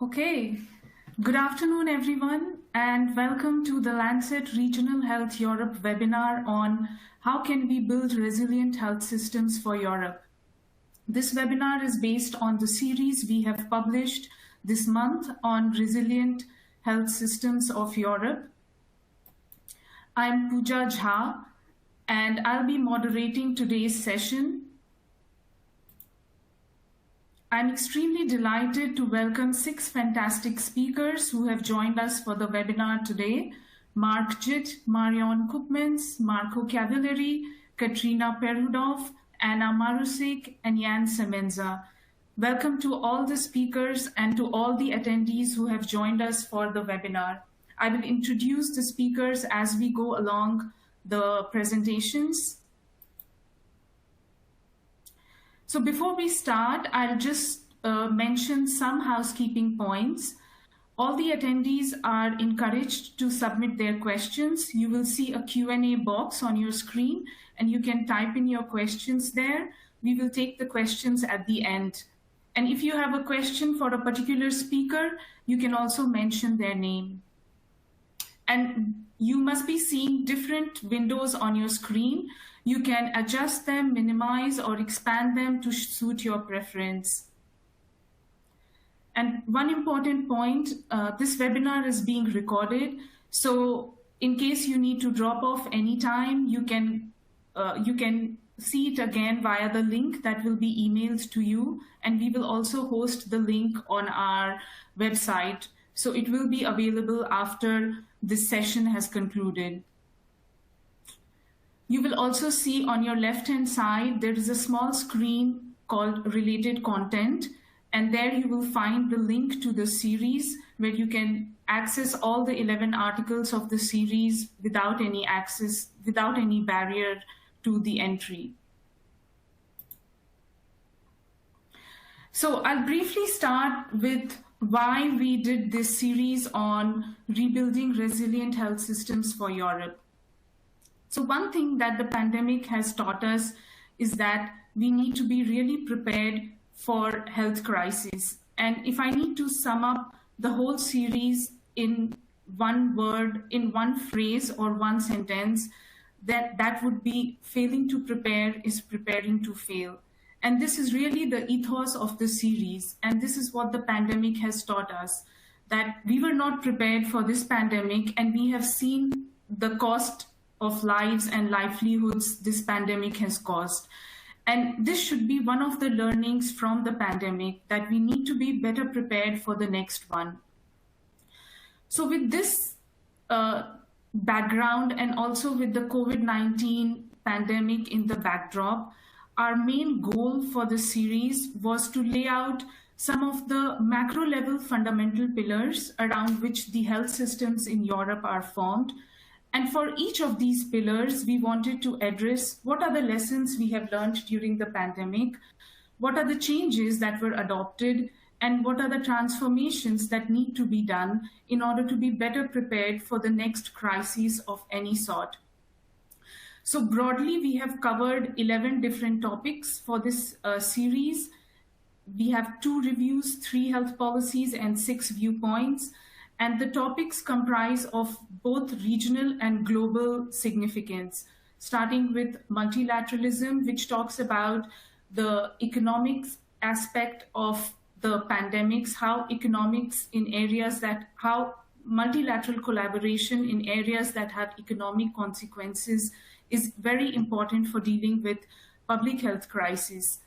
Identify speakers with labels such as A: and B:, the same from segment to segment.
A: Okay, good afternoon, everyone, and welcome to the Lancet Regional Health Europe webinar on how can we build resilient health systems for Europe. This webinar is based on the series we have published this month on resilient health systems of Europe. I'm Pooja Jha, and I'll be moderating today's session. I'm extremely delighted to welcome 6 fantastic speakers who have joined us for the webinar today. Mark Jitt, Marion Koopmans, Marco Cavalieri, Katrina Perudov, Anna Marusik, and Jan Semenza. Welcome to all the speakers and to all the attendees who have joined us for the webinar. I will introduce the speakers as we go along the presentations. So before we start, I'll just mention some housekeeping points. All the attendees are encouraged to submit their questions. You will see a Q&A box on your screen, and you can type in your questions there. We will take the questions at the end. And if you have a question for a particular speaker, you can also mention their name. And you must be seeing different windows on your screen. You can adjust them, minimize, or expand them to suit your preference. And one important point, this webinar is being recorded. So in case you need to drop off anytime, you can see it again via the link that will be emailed to you. And we will also host the link on our website. So it will be available after this session has concluded. You will also see on your left-hand side, there is a small screen called Related Content, and there you will find the link to the series where you can access all the 11 articles of the series without any barrier to the entry. So I'll briefly start with why we did this series on rebuilding resilient health systems for Europe. So one thing that the pandemic has taught us is that we need to be really prepared for health crises. And if I need to sum up the whole series in one word, in one phrase or one sentence, that would be failing to prepare is preparing to fail. And this is really the ethos of the series. And this is what the pandemic has taught us, that we were not prepared for this pandemic, and we have seen the cost of lives and livelihoods this pandemic has caused. And this should be one of the learnings from the pandemic, that we need to be better prepared for the next one. So with this background, and also with the COVID-19 pandemic in the backdrop, our main goal for the series was to lay out some of the macro level fundamental pillars around which the health systems in Europe are formed. And for each of these pillars, we wanted to address what are the lessons we have learned during the pandemic, what are the changes that were adopted, and what are the transformations that need to be done in order to be better prepared for the next crisis of any sort. So broadly, we have covered 11 different topics for this series. We have 2 reviews, 3 health policies, and 6 viewpoints. And the topics comprise of both regional and global significance, starting with multilateralism, which talks about the economics aspect of the pandemics, how multilateral collaboration in areas that have economic consequences is very important for dealing with public health crises.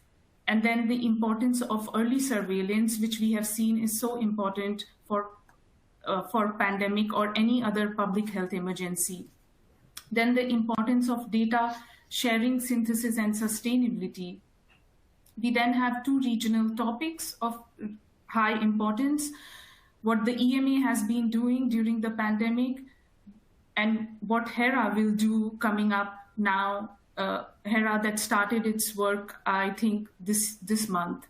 A: And then the importance of early surveillance, which we have seen is so important for pandemic or any other public health emergency. Then the importance of data sharing, synthesis, and sustainability. We then have 2 regional topics of high importance, what the EMA has been doing during the pandemic, and what HERA will do coming up now, HERA that started its work, I think, this month.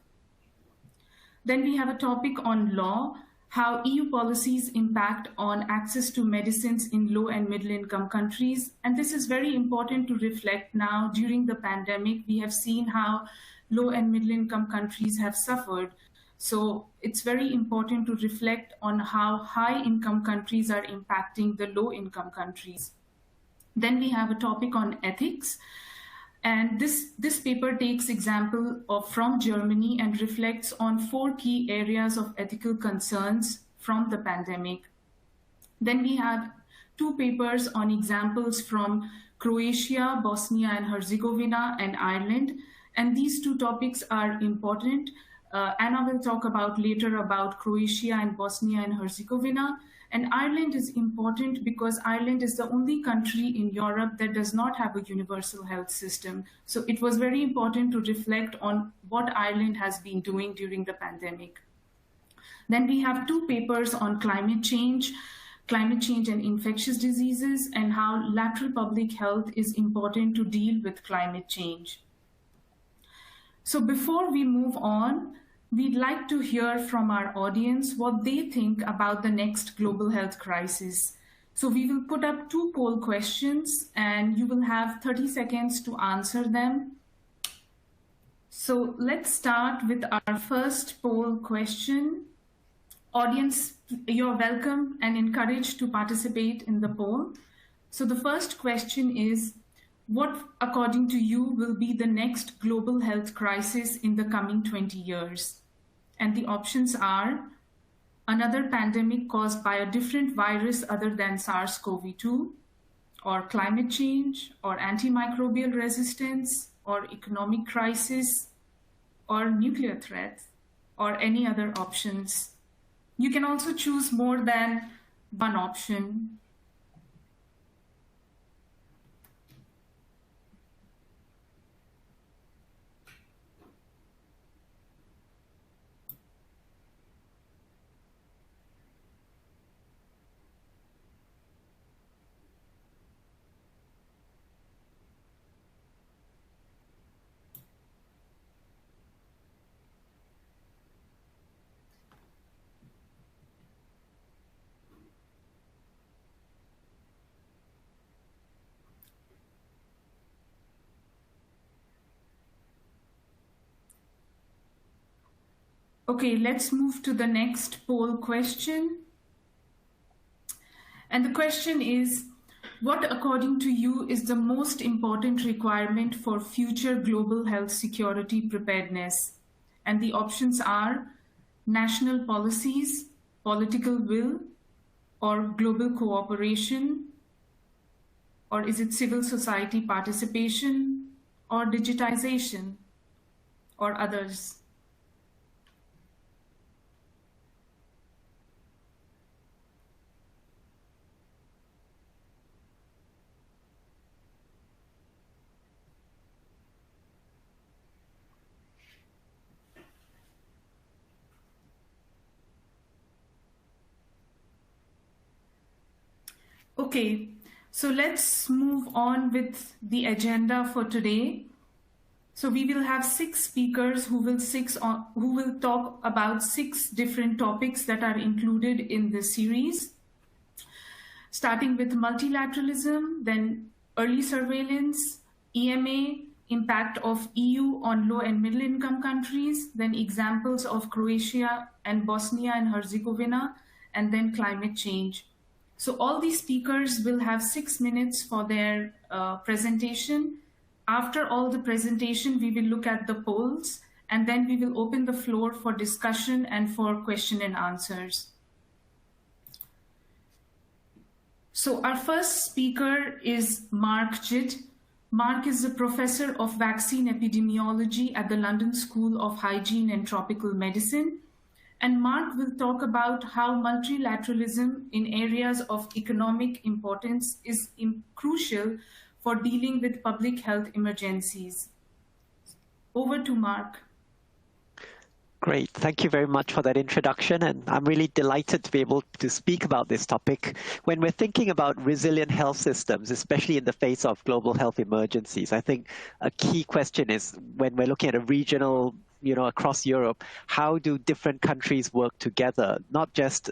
A: Then we have a topic on law, how EU policies impact on access to medicines in low and middle income countries. And this is very important to reflect now. During the pandemic, we have seen how low and middle income countries have suffered So it's very important to reflect on how high-income countries are impacting the low-income countries. Then we have a topic on ethics. And this paper takes example from Germany and reflects on 4 key areas of ethical concerns from the pandemic. Then we have 2 papers on examples from Croatia, Bosnia and Herzegovina, and Ireland. And these 2 topics are important. Anna will talk about later about Croatia and Bosnia and Herzegovina. And Ireland is important because Ireland is the only country in Europe that does not have a universal health system. So it was very important to reflect on what Ireland has been doing during the pandemic. Then we have 2 papers on climate change and infectious diseases, and how lateral public health is important to deal with climate change. So before we move on, we'd like to hear from our audience what they think about the next global health crisis. So we will put up 2 poll questions and you will have 30 seconds to answer them. So let's start with our first poll question. Audience, you're welcome and encouraged to participate in the poll. So the first question is, what, according to you, will be the next global health crisis in the coming 20 years? And the options are another pandemic caused by a different virus other than SARS-CoV-2, or climate change, or antimicrobial resistance, or economic crisis, or nuclear threat, or any other options. You can also choose more than one option. Okay, let's move to the next poll question. And the question is, what, according to you, is the most important requirement for future global health security preparedness? And the options are national policies, political will, or global cooperation, or is it civil society participation, or digitization, or others? Okay, so let's move on with the agenda for today. So we will have 6 speakers who will talk about 6 different topics that are included in the series, starting with multilateralism, then early surveillance, EMA, impact of EU on low and middle income countries, then examples of Croatia and Bosnia and Herzegovina, and then climate change. So all these speakers will have 6 minutes for their presentation. After all the presentation, we will look at the polls, and then we will open the floor for discussion and for question and answers. So our first speaker is Mark Jitt. Mark is a professor of vaccine epidemiology at the London School of Hygiene and Tropical Medicine. And Mark will talk about how multilateralism in areas of economic importance is crucial for dealing with public health emergencies. Over to Mark.
B: Great. Thank you very much for that introduction. And I'm really delighted to be able to speak about this topic. When we're thinking about resilient health systems, especially in the face of global health emergencies, I think a key question is when we're looking at a regional, across Europe, how do different countries work together, not just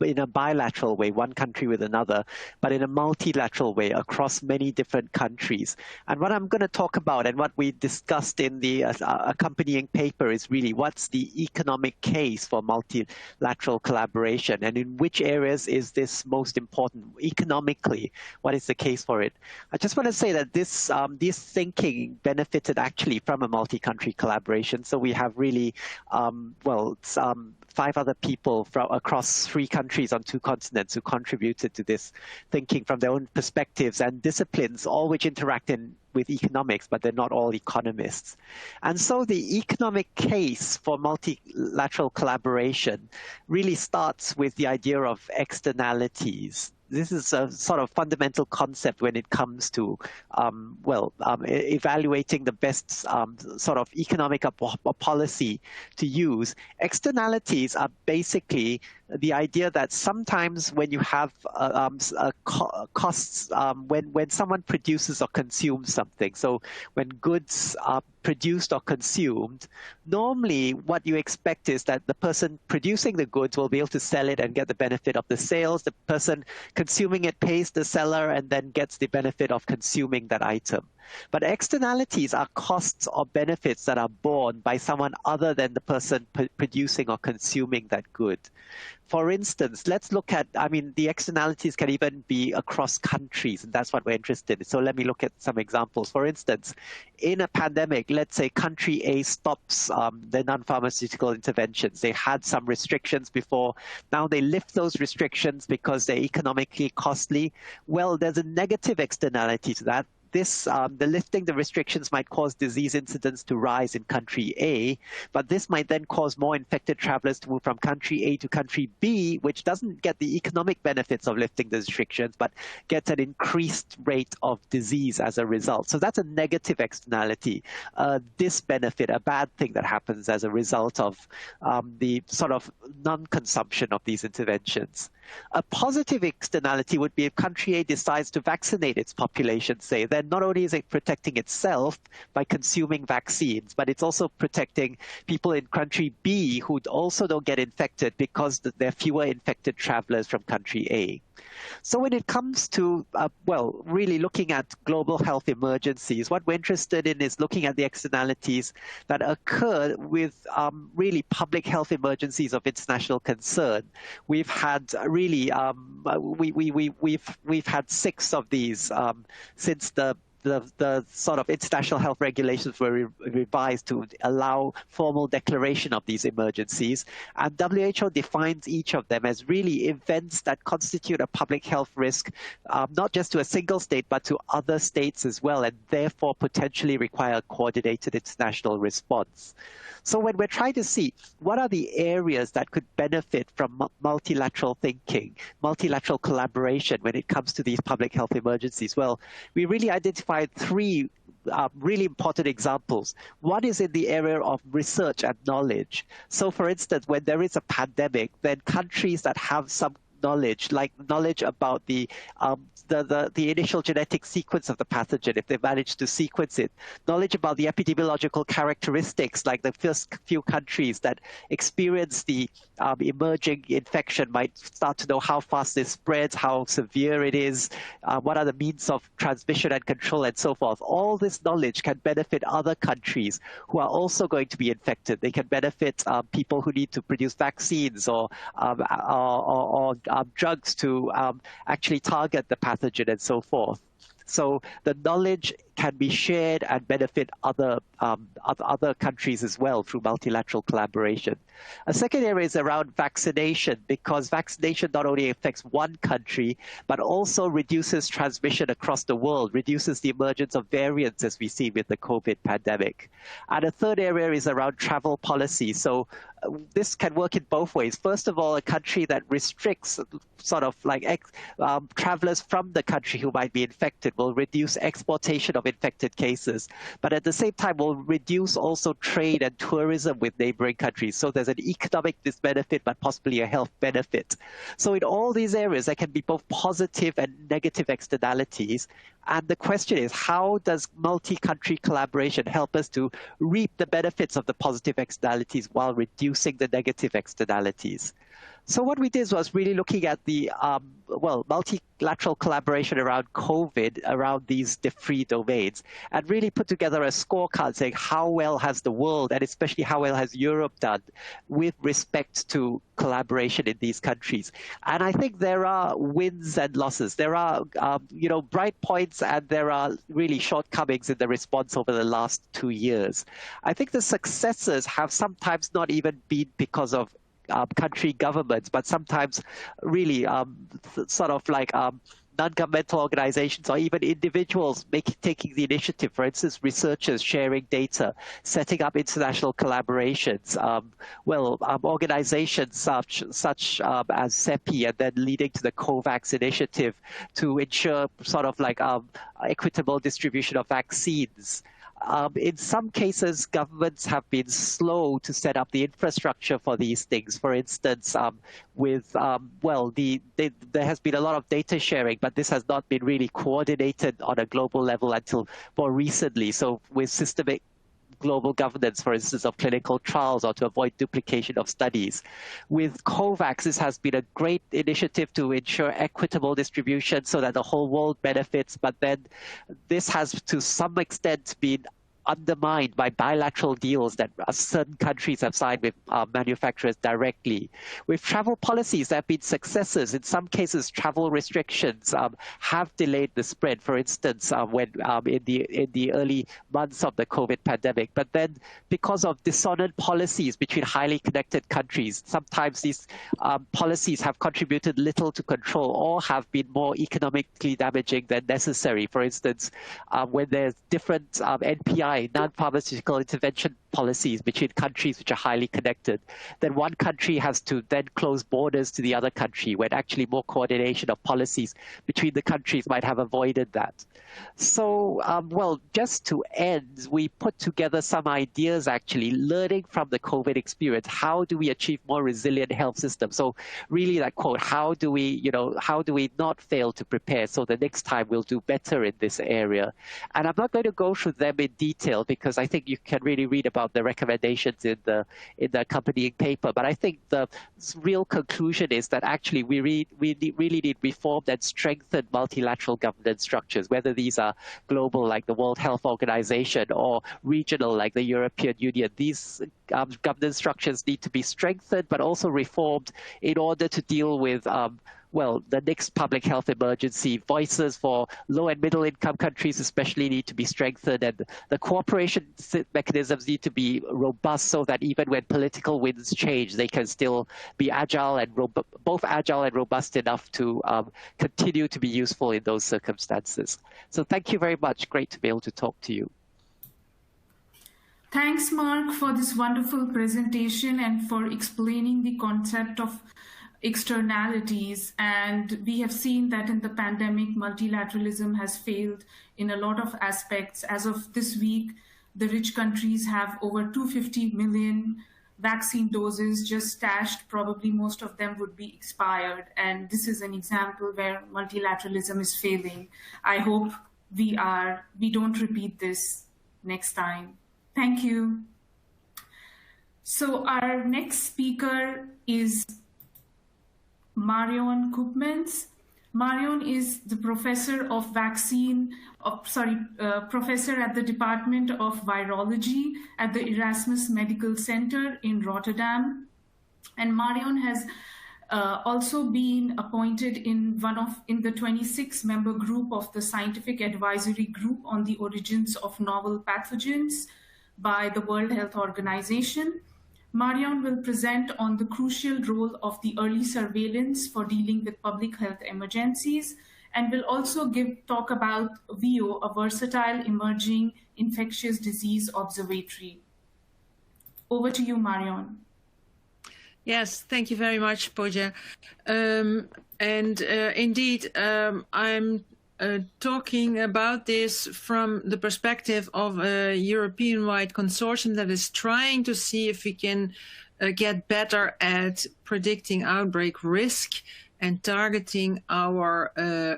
B: in a bilateral way, one country with another, but in a multilateral way across many different countries. And what I'm going to talk about and what we discussed in the accompanying paper is really what's the economic case for multilateral collaboration, and in which areas is this most important economically? What is the case for it? I just want to say that this thinking benefited actually from a multi-country collaboration. So we have really, 5 other people from across 3 countries on 2 continents who contributed to this thinking from their own perspectives and disciplines, all which interact with economics, but they're not all economists. And so the economic case for multilateral collaboration really starts with the idea of externalities. This is a sort of fundamental concept when it comes to, evaluating the best sort of economic policy to use. Externalities are basically the idea that sometimes when you have costs, when someone produces or consumes something, so when goods are produced or consumed, normally what you expect is that the person producing the goods will be able to sell it and get the benefit of the sales. The person consuming it pays the seller and then gets the benefit of consuming that item. But externalities are costs or benefits that are borne by someone other than the person producing or consuming that good. For instance, let's look at, the externalities can even be across countries, and that's what we're interested in. So let me look at some examples. For instance, in a pandemic, let's say country A stops the non-pharmaceutical interventions. They had some restrictions before. Now they lift those restrictions because they're economically costly. Well, there's a negative externality to that. The lifting the restrictions might cause disease incidence to rise in country A, but this might then cause more infected travelers to move from country A to country B, which doesn't get the economic benefits of lifting the restrictions, but gets an increased rate of disease as a result. So that's a negative externality, disbenefit, a bad thing that happens as a result of the sort of non-consumption of these interventions. A positive externality would be if country A decides to vaccinate its population, say, then not only is it protecting itself by consuming vaccines, but it's also protecting people in country B who also don't get infected because there are fewer infected travelers from country A. So when it comes to, really looking at global health emergencies, what we're interested in is looking at the externalities that occur with really public health emergencies of international concern. We've had really, we've had 6 of these since the sort of international health regulations were revised to allow formal declaration of these emergencies. And WHO defines each of them as really events that constitute a public health risk, not just to a single state, but to other states as well, and therefore potentially require a coordinated international response. So when we're trying to see what are the areas that could benefit from multilateral thinking, multilateral collaboration when it comes to these public health emergencies, well, we really identified 3 really important examples. One is in the area of research and knowledge. So for instance, when there is a pandemic, then countries that have some knowledge, like knowledge about the initial genetic sequence of the pathogen, if they've managed to sequence it, knowledge about the epidemiological characteristics, like the first few countries that experience the emerging infection might start to know how fast this spreads, how severe it is, what are the means of transmission and control, and so forth. All this knowledge can benefit other countries who are also going to be infected. They can benefit people who need to produce vaccines or drugs to actually target the pathogen and so forth. So the knowledge can be shared and benefit other countries as well through multilateral collaboration. A second area is around vaccination, because vaccination not only affects one country, but also reduces transmission across the world, reduces the emergence of variants as we see with the COVID pandemic. And a third area is around travel policy. So this can work in both ways. First of all, a country that restricts sort of like travelers from the country who might be infected will reduce exportation of infected cases, but at the same time will reduce also trade and tourism with neighboring countries. So there's an economic disbenefit, but possibly a health benefit. So in all these areas, there can be both positive and negative externalities. And the question is, how does multi-country collaboration help us to reap the benefits of the positive externalities while reducing the negative externalities? So what we did was really looking at the, multilateral collaboration around COVID, around these three domains, and really put together a scorecard saying how well has the world, and especially how well has Europe done with respect to collaboration in these countries. And I think there are wins and losses. There are, bright points, and there are really shortcomings in the response over the last 2 years. I think the successes have sometimes not even been because of country governments, but sometimes really non-governmental organizations or even individuals taking the initiative. For instance, researchers sharing data, setting up international collaborations, organizations such as CEPI, and then leading to the COVAX initiative to ensure equitable distribution of vaccines. In some cases, governments have been slow to set up the infrastructure for these things. For instance, there has been a lot of data sharing, but this has not been really coordinated on a global level until more recently. So with systemic global governance, for instance, of clinical trials, or to avoid duplication of studies. With COVAX, this has been a great initiative to ensure equitable distribution so that the whole world benefits, but then this has to some extent been undermined by bilateral deals that certain countries have signed with manufacturers directly. With travel policies, there have been successes. In some cases, travel restrictions have delayed the spread. For instance, when in the early months of the COVID pandemic. But then, because of dissonant policies between highly connected countries, sometimes these policies have contributed little to control or have been more economically damaging than necessary. For instance, when there's different NPI, non-pharmaceutical intervention policies between countries which are highly connected, then one country has to then close borders to the other country, when actually more coordination of policies between the countries might have avoided that. So, just to end, we put together some ideas, actually, learning from the COVID experience. How do we achieve more resilient health systems? So really that quote, how do we not fail to prepare so the next time we'll do better in this area? And I'm not going to go through them in detail because I think you can really read about the recommendations in the accompanying paper. But I think the real conclusion is that actually we really need reformed and strengthened multilateral governance structures, whether these are global like the World Health Organization or regional like the European Union. These governance structures need to be strengthened but also reformed in order to deal with the next public health emergency. Voices for low and middle income countries especially need to be strengthened, and the cooperation mechanisms need to be robust so that even when political winds change, they can still be agile and both agile and robust enough to continue to be useful in those circumstances. So thank you very much. Great to be able to talk to you.
A: Thanks, Mark, for this wonderful presentation and for explaining the concept of externalities. And we have seen that in the pandemic, multilateralism has failed in a lot of aspects. As of this week, the rich countries have over 250 million vaccine doses just stashed. Probably most of them would be expired. And this is an example where multilateralism is failing. I hope we don't repeat this next time. Thank you. So our next speaker is Marion Koopmans. Marion is the professor professor at the Department of Virology at the Erasmus Medical Center in Rotterdam. And Marion has also been appointed in the 26-member group of the Scientific Advisory Group on the Origins of Novel Pathogens by the World Health Organization. Marion will present on the crucial role of the early surveillance for dealing with public health emergencies, and will also talk about VIO, a versatile emerging infectious disease observatory. Over to you, Marion.
C: Yes, thank you very much, Pooja. Indeed, I'm talking about this from the perspective of a European-wide consortium that is trying to see if we can get better at predicting outbreak risk and targeting our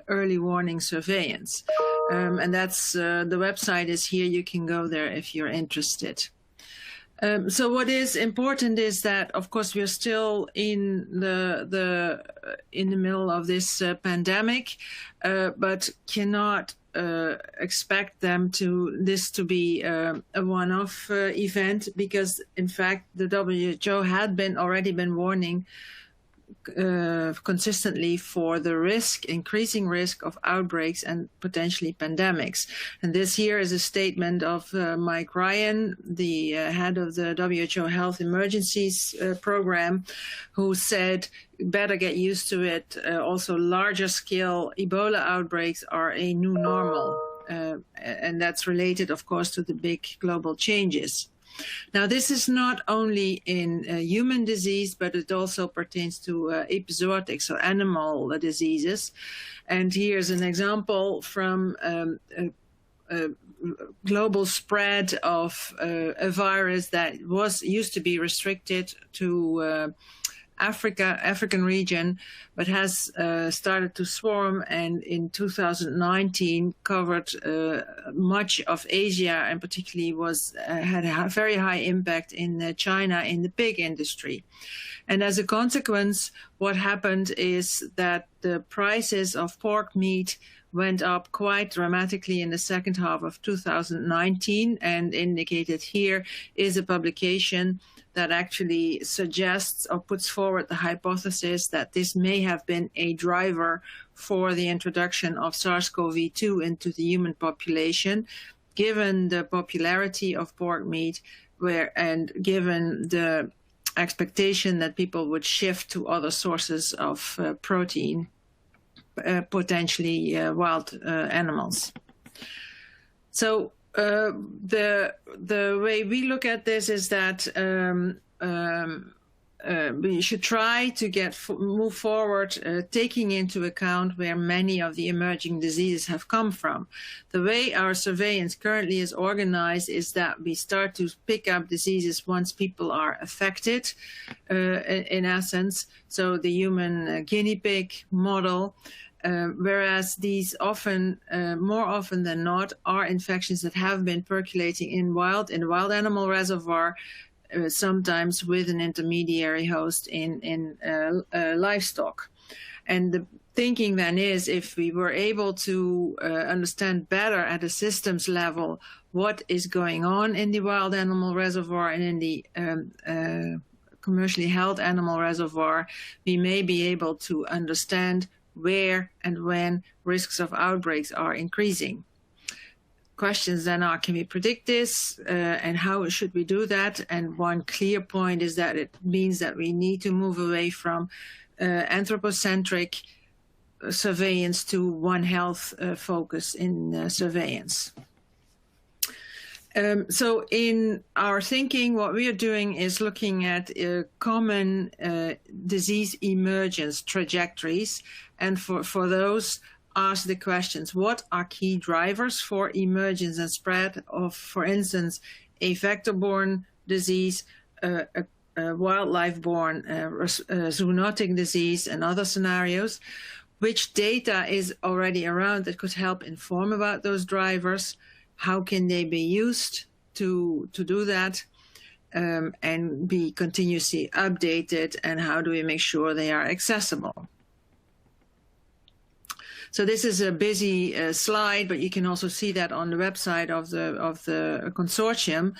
C: early warning surveillance. And that's the website is here. You can go there if you're interested. So what is important is that, of course, we are still in the middle of this pandemic, but cannot expect this to be a one-off event, because in fact the WHO had already been warning consistently for the increasing risk of outbreaks and potentially pandemics. And this here is a statement of Mike Ryan, the head of the WHO Health Emergencies Program, who said, better get used to it. Also, larger scale Ebola outbreaks are a new normal. And that's related, of course, to the big global changes. Now, this is not only in human disease, but it also pertains to epizootic, so animal diseases. And here's an example from a global spread of a virus that used to be restricted to African region, but has started to swarm, and in 2019 covered much of Asia, and particularly had a very high impact in China in the pig industry. And as a consequence, what happened is that the prices of pork meat went up quite dramatically in the second half of 2019, and indicated here is a publication that actually suggests or puts forward the hypothesis that this may have been a driver for the introduction of SARS-CoV-2 into the human population, given the popularity of pork meat, and given the expectation that people would shift to other sources of protein, potentially wild animals. So the way we look at this is that we should try to move forward, taking into account where many of the emerging diseases have come from. The way our surveillance currently is organized is that we start to pick up diseases once people are affected, in essence. So the human guinea pig model. Whereas these more often than not, are infections that have been percolating in the wild animal reservoir, sometimes with an intermediary host in livestock. And the thinking then is, if we were able to understand better at a systems level what is going on in the wild animal reservoir and in the commercially held animal reservoir, we may be able to understand where and when risks of outbreaks are increasing. Questions then are, can we predict this, and how should we do that? And one clear point is that it means that we need to move away from anthropocentric surveillance to One Health focus in surveillance. So in our thinking, what we are doing is looking at common disease emergence trajectories, and for those, ask the questions: what are key drivers for emergence and spread of, for instance, a vector-borne disease, a wildlife-borne zoonotic disease, and other scenarios? Which data is already around that could help inform about those drivers? How can they be used to do that, and be continuously updated? And how do we make sure they are accessible? So this is a busy slide, but you can also see that on the website of the consortium.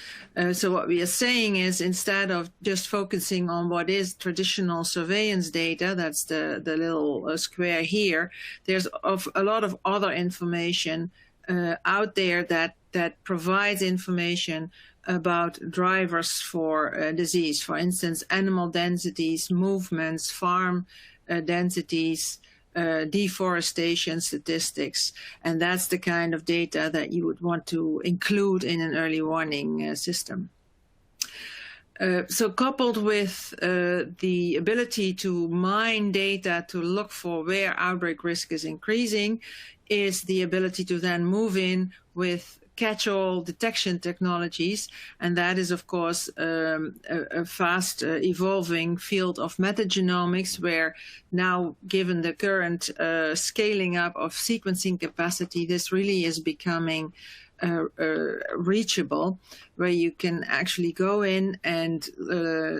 C: So what we are saying is, instead of just focusing on what is traditional surveillance data, that's the little square here, there's a lot of other information out there that provides information about drivers for disease. For instance, animal densities, movements, farm densities, deforestation statistics, and that's the kind of data that you would want to include in an early warning system. So coupled with the ability to mine data to look for where outbreak risk is increasing, is the ability to then move in with catch-all detection technologies, and that is, of course, a fast evolving field of metagenomics, where now, given the current scaling up of sequencing capacity, this really is becoming reachable, where you can actually go in and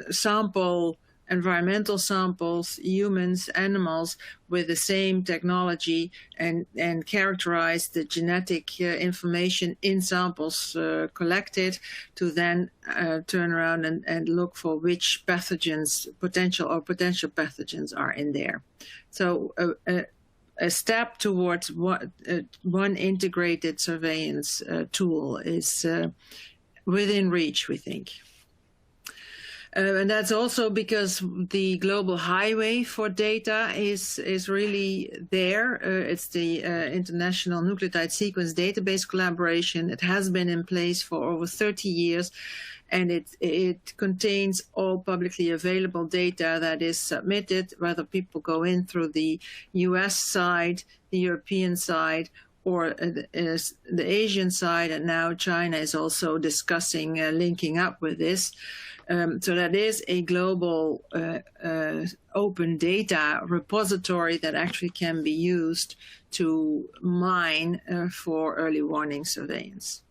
C: sample environmental samples, humans, animals, with the same technology, and characterize the genetic information in samples collected, to then turn around and look for which pathogens, potential pathogens, are in there. So a step towards one integrated surveillance tool is within reach, we think. And that's also because the global highway for data is really there. It's the International Nucleotide Sequence Database Collaboration. It has been in place for over 30 years, and it contains all publicly available data that is submitted, whether people go in through the US side, the European side, or the Asian side, and now China is also discussing linking up with this. So that is a global open data repository that actually can be used to mine for early warning surveillance.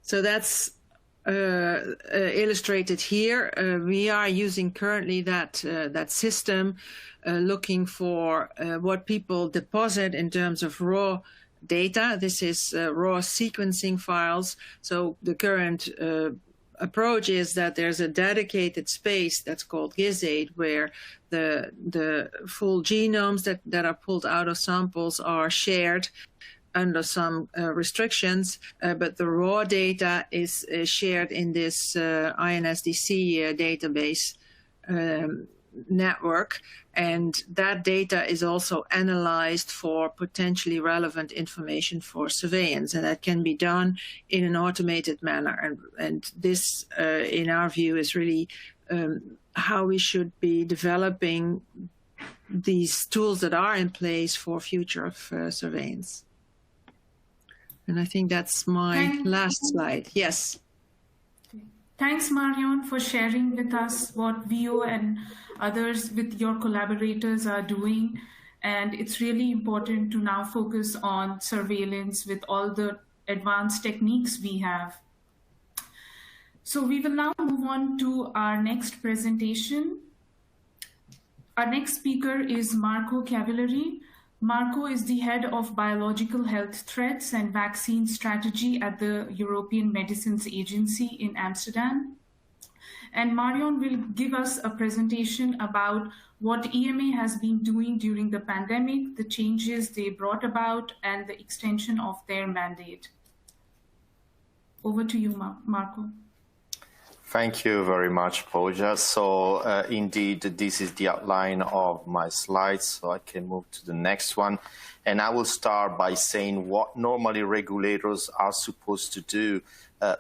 C: So that's illustrated here. We are using currently that system, looking for what people deposit in terms of raw data. This is raw sequencing files. So the current approach is that there's a dedicated space that's called GISAID, where the full genomes that are pulled out of samples are shared under some restrictions, but the raw data is shared in this INSDC database network, and that data is also analyzed for potentially relevant information for surveillance, and that can be done in an automated manner. And this, in our view, is really how we should be developing these tools that are in place for future of surveillance. And I think that's my last slide. Yes.
A: Thanks, Marion, for sharing with us what VO and others with your collaborators are doing. And it's really important to now focus on surveillance with all the advanced techniques we have. So we will now move on to our next presentation. Our next speaker is Marco Cavallari. Marco is the head of biological health threats and vaccine strategy at the European Medicines Agency in Amsterdam. And Marion will give us a presentation about what EMA has been doing during the pandemic, the changes they brought about, and the extension of their mandate. Over to you, Marco.
D: Thank you very much, Pooja. So indeed, this is the outline of my slides, so I can move to the next one. And I will start by saying what normally regulators are supposed to do,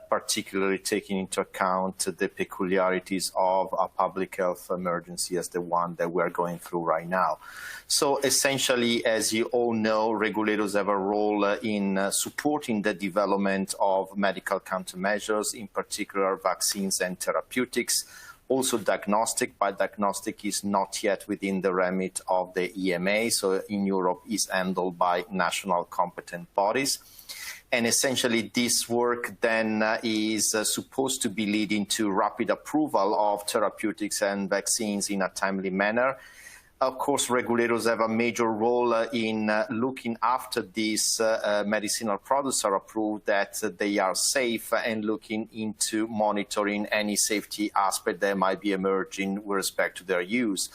D: particularly taking into account the peculiarities of a public health emergency as the one that we're going through right now. So essentially, as you all know, regulators have a role in supporting the development of medical countermeasures, in particular vaccines and therapeutics. Also diagnostic, but diagnostic is not yet within the remit of the EMA, so in Europe is handled by national competent bodies. And essentially this work then is supposed to be leading to rapid approval of therapeutics and vaccines in a timely manner. Of course, regulators have a major role in looking after these medicinal products are approved, that they are safe, and looking into monitoring any safety aspect that might be emerging with respect to their use.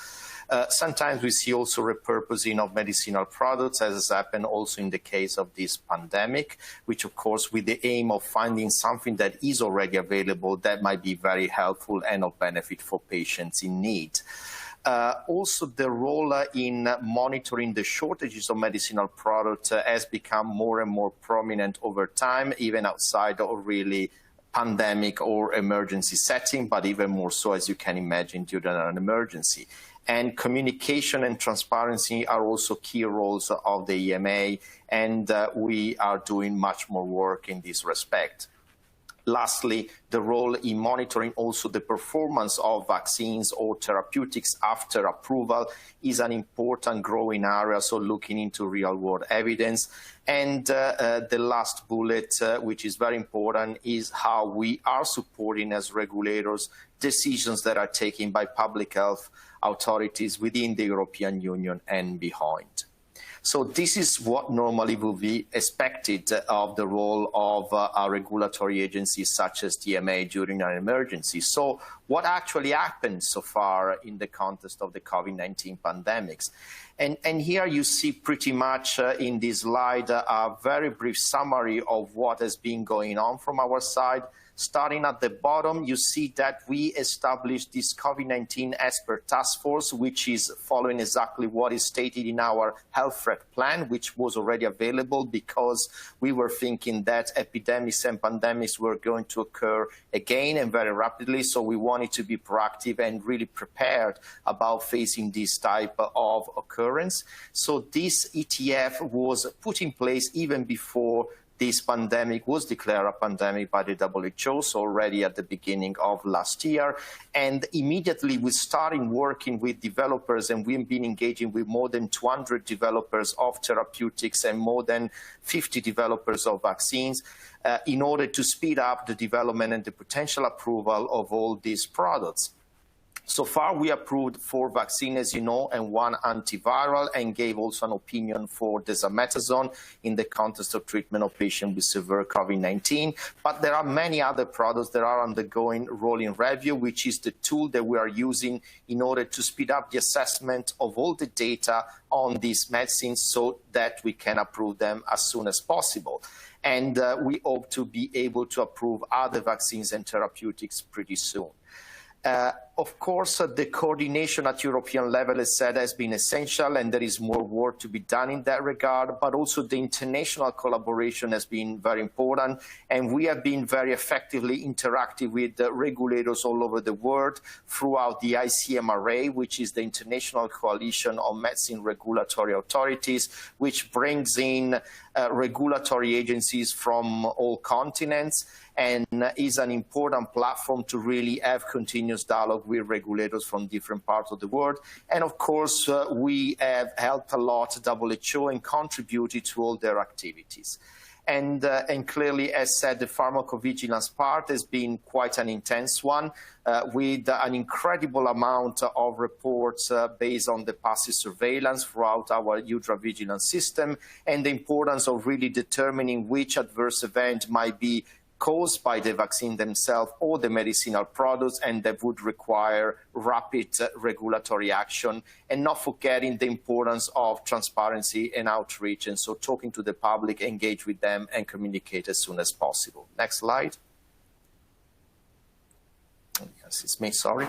D: Sometimes we see also repurposing of medicinal products, as has happened also in the case of this pandemic, which of course with the aim of finding something that is already available that might be very helpful and of benefit for patients in need. Also, the role in monitoring the shortages of medicinal products has become more and more prominent over time, even outside of really pandemic or emergency setting, but even more so, as you can imagine, during an emergency. And communication and transparency are also key roles of the EMA, and we are doing much more work in this respect. lastly, the role in monitoring also the performance of vaccines or therapeutics after approval is an important growing area, so looking into real-world evidence. And the last bullet, which is very important, is how we are supporting as regulators decisions that are taken by public health authorities within the European Union and beyond. So this is what normally will be expected of the role of our regulatory agencies such as the EMA during an emergency. So what actually happened so far in the context of the COVID-19 pandemics? And here you see pretty much in this slide a very brief summary of what has been going on from our side. Starting at the bottom, you see that we established this COVID-19 expert task force, which is following exactly what is stated in our health threat plan, which was already available because we were thinking that epidemics and pandemics were going to occur again and very rapidly. So we wanted to be proactive and really prepared about facing this type of occurrence. So this ETF was put in place even before this pandemic was declared a pandemic by the WHO, so already at the beginning of last year. And immediately we started working with developers, and we've been engaging with more than 200 developers of therapeutics and more than 50 developers of vaccines in order to speed up the development and the potential approval of all these products. So far, we approved 4 vaccines, as you know, and 1 antiviral, and gave also an opinion for dexamethasone in the context of treatment of patients with severe COVID-19. But there are many other products that are undergoing rolling review, which is the tool that we are using in order to speed up the assessment of all the data on these medicines so that we can approve them as soon as possible. And we hope to be able to approve other vaccines and therapeutics pretty soon. Of course, the coordination at European level, as said, has been essential, and there is more work to be done in that regard, but also the international collaboration has been very important, and we have been very effectively interacting with the regulators all over the world throughout the ICMRA, which is the International Coalition of Medicine Regulatory Authorities, which brings in regulatory agencies from all continents, and is an important platform to really have continuous dialogue with regulators from different parts of the world. And of course, we have helped a lot WHO and contributed to all their activities. And clearly, as said, the pharmacovigilance part has been quite an intense one, with an incredible amount of reports based on the passive surveillance throughout our UDRA vigilance system, and the importance of really determining which adverse event might be caused by the vaccine themselves or the medicinal products, and that would require rapid regulatory action, and not forgetting the importance of transparency and outreach, and so talking to the public, engage with them, and communicate as soon as possible. Next slide. Yes, it's me, sorry.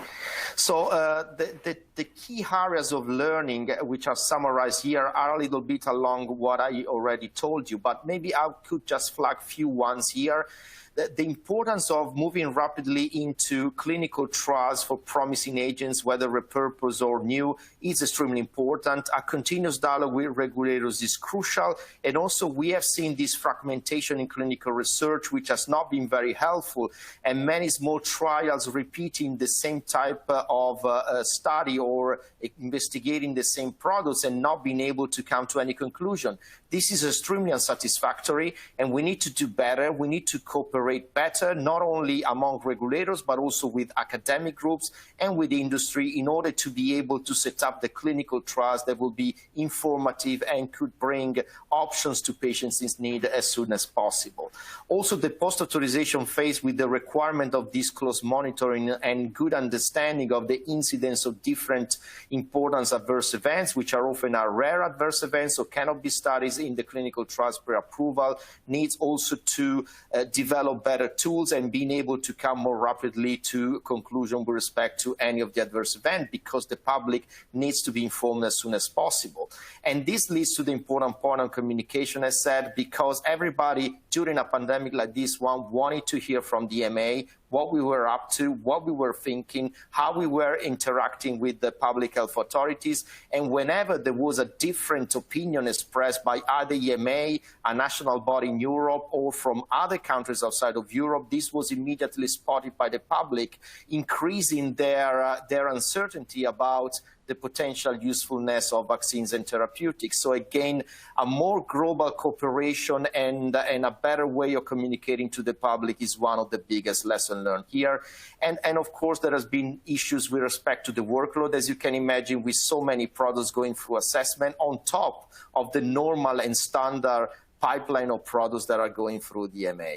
D: So the key areas of learning, which are summarized here, are a little bit along what I already told you, but maybe I could just flag a few ones here. The importance of moving rapidly into clinical trials for promising agents, whether repurposed or new, is extremely important. A continuous dialogue with regulators is crucial. And also, we have seen this fragmentation in clinical research, which has not been very helpful, and many small trials repeating the same type of study or investigating the same products and not being able to come to any conclusion. This is extremely unsatisfactory, and we need to do better. We need to cooperate better, not only among regulators, but also with academic groups and with the industry, in order to be able to set up the clinical trials that will be informative and could bring options to patients in need as soon as possible. Also, the post-authorization phase, with the requirement of this close monitoring and good understanding of the incidence of different important adverse events, which are often rare adverse events, so cannot be studied in the clinical trials pre-approval, needs also to develop better tools and being able to come more rapidly to conclusion with respect to any of the adverse event, because the public needs to be informed as soon as possible. And this leads to the important point on communication, as said, because everybody during a pandemic like this one wanted to hear from the EMA, what we were up to, what we were thinking, how we were interacting with the public health authorities. And whenever there was a different opinion expressed by either EMA, a national body in Europe, or from other countries outside of Europe, this was immediately spotted by the public, increasing their uncertainty about the potential usefulness of vaccines and therapeutics. So again, a more global cooperation and a better way of communicating to the public is one of the biggest lessons learned here. And of course, there has been issues with respect to the workload, as you can imagine, with so many products going through assessment on top of the normal and standard pipeline of products that are going through the EMA.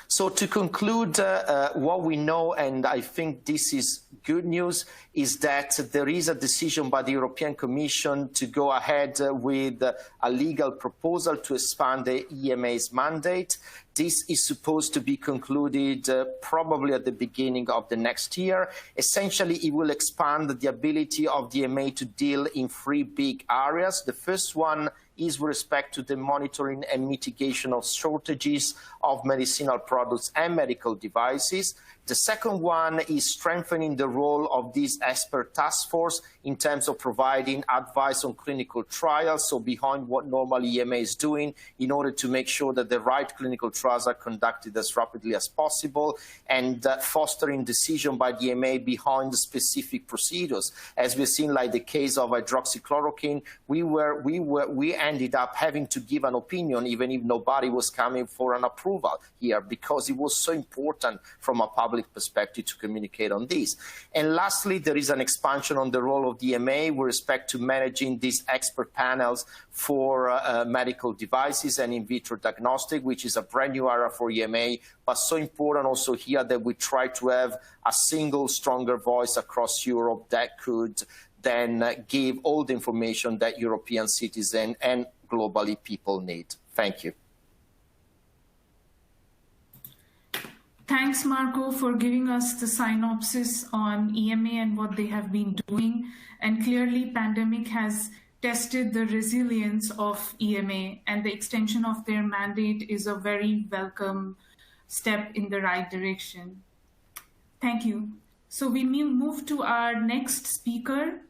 D: So to conclude, what we know, and I think this is good news, is that there is a decision by the European Commission to go ahead with a legal proposal to expand the EMA's mandate. This is supposed to be concluded probably at the beginning of the next year. Essentially, it will expand the ability of the EMA to deal in three big areas. The first one is with respect to the monitoring and mitigation of shortages of medicinal products and medical devices. The second one is strengthening the role of this expert task force in terms of providing advice on clinical trials, so behind what normally EMA is doing, in order to make sure that the right clinical trials are conducted as rapidly as possible, and fostering decision by the EMA behind the specific procedures. As we've seen, like the case of hydroxychloroquine, we ended up having to give an opinion even if nobody was coming for an approval here, because it was so important from a public perspective to communicate on this. And lastly, there is an expansion on the role of the EMA with respect to managing these expert panels for medical devices and in vitro diagnostic, which is a brand new area for EMA, but so important also here that we try to have a single, stronger voice across Europe that could then give all the information that European citizens and globally people need. Thank you.
A: Thanks, Marco, for giving us the synopsis on EMA and what they have been doing. And clearly, pandemic has tested the resilience of EMA, and the extension of their mandate is a very welcome step in the right direction. Thank you. So we move to our next speaker.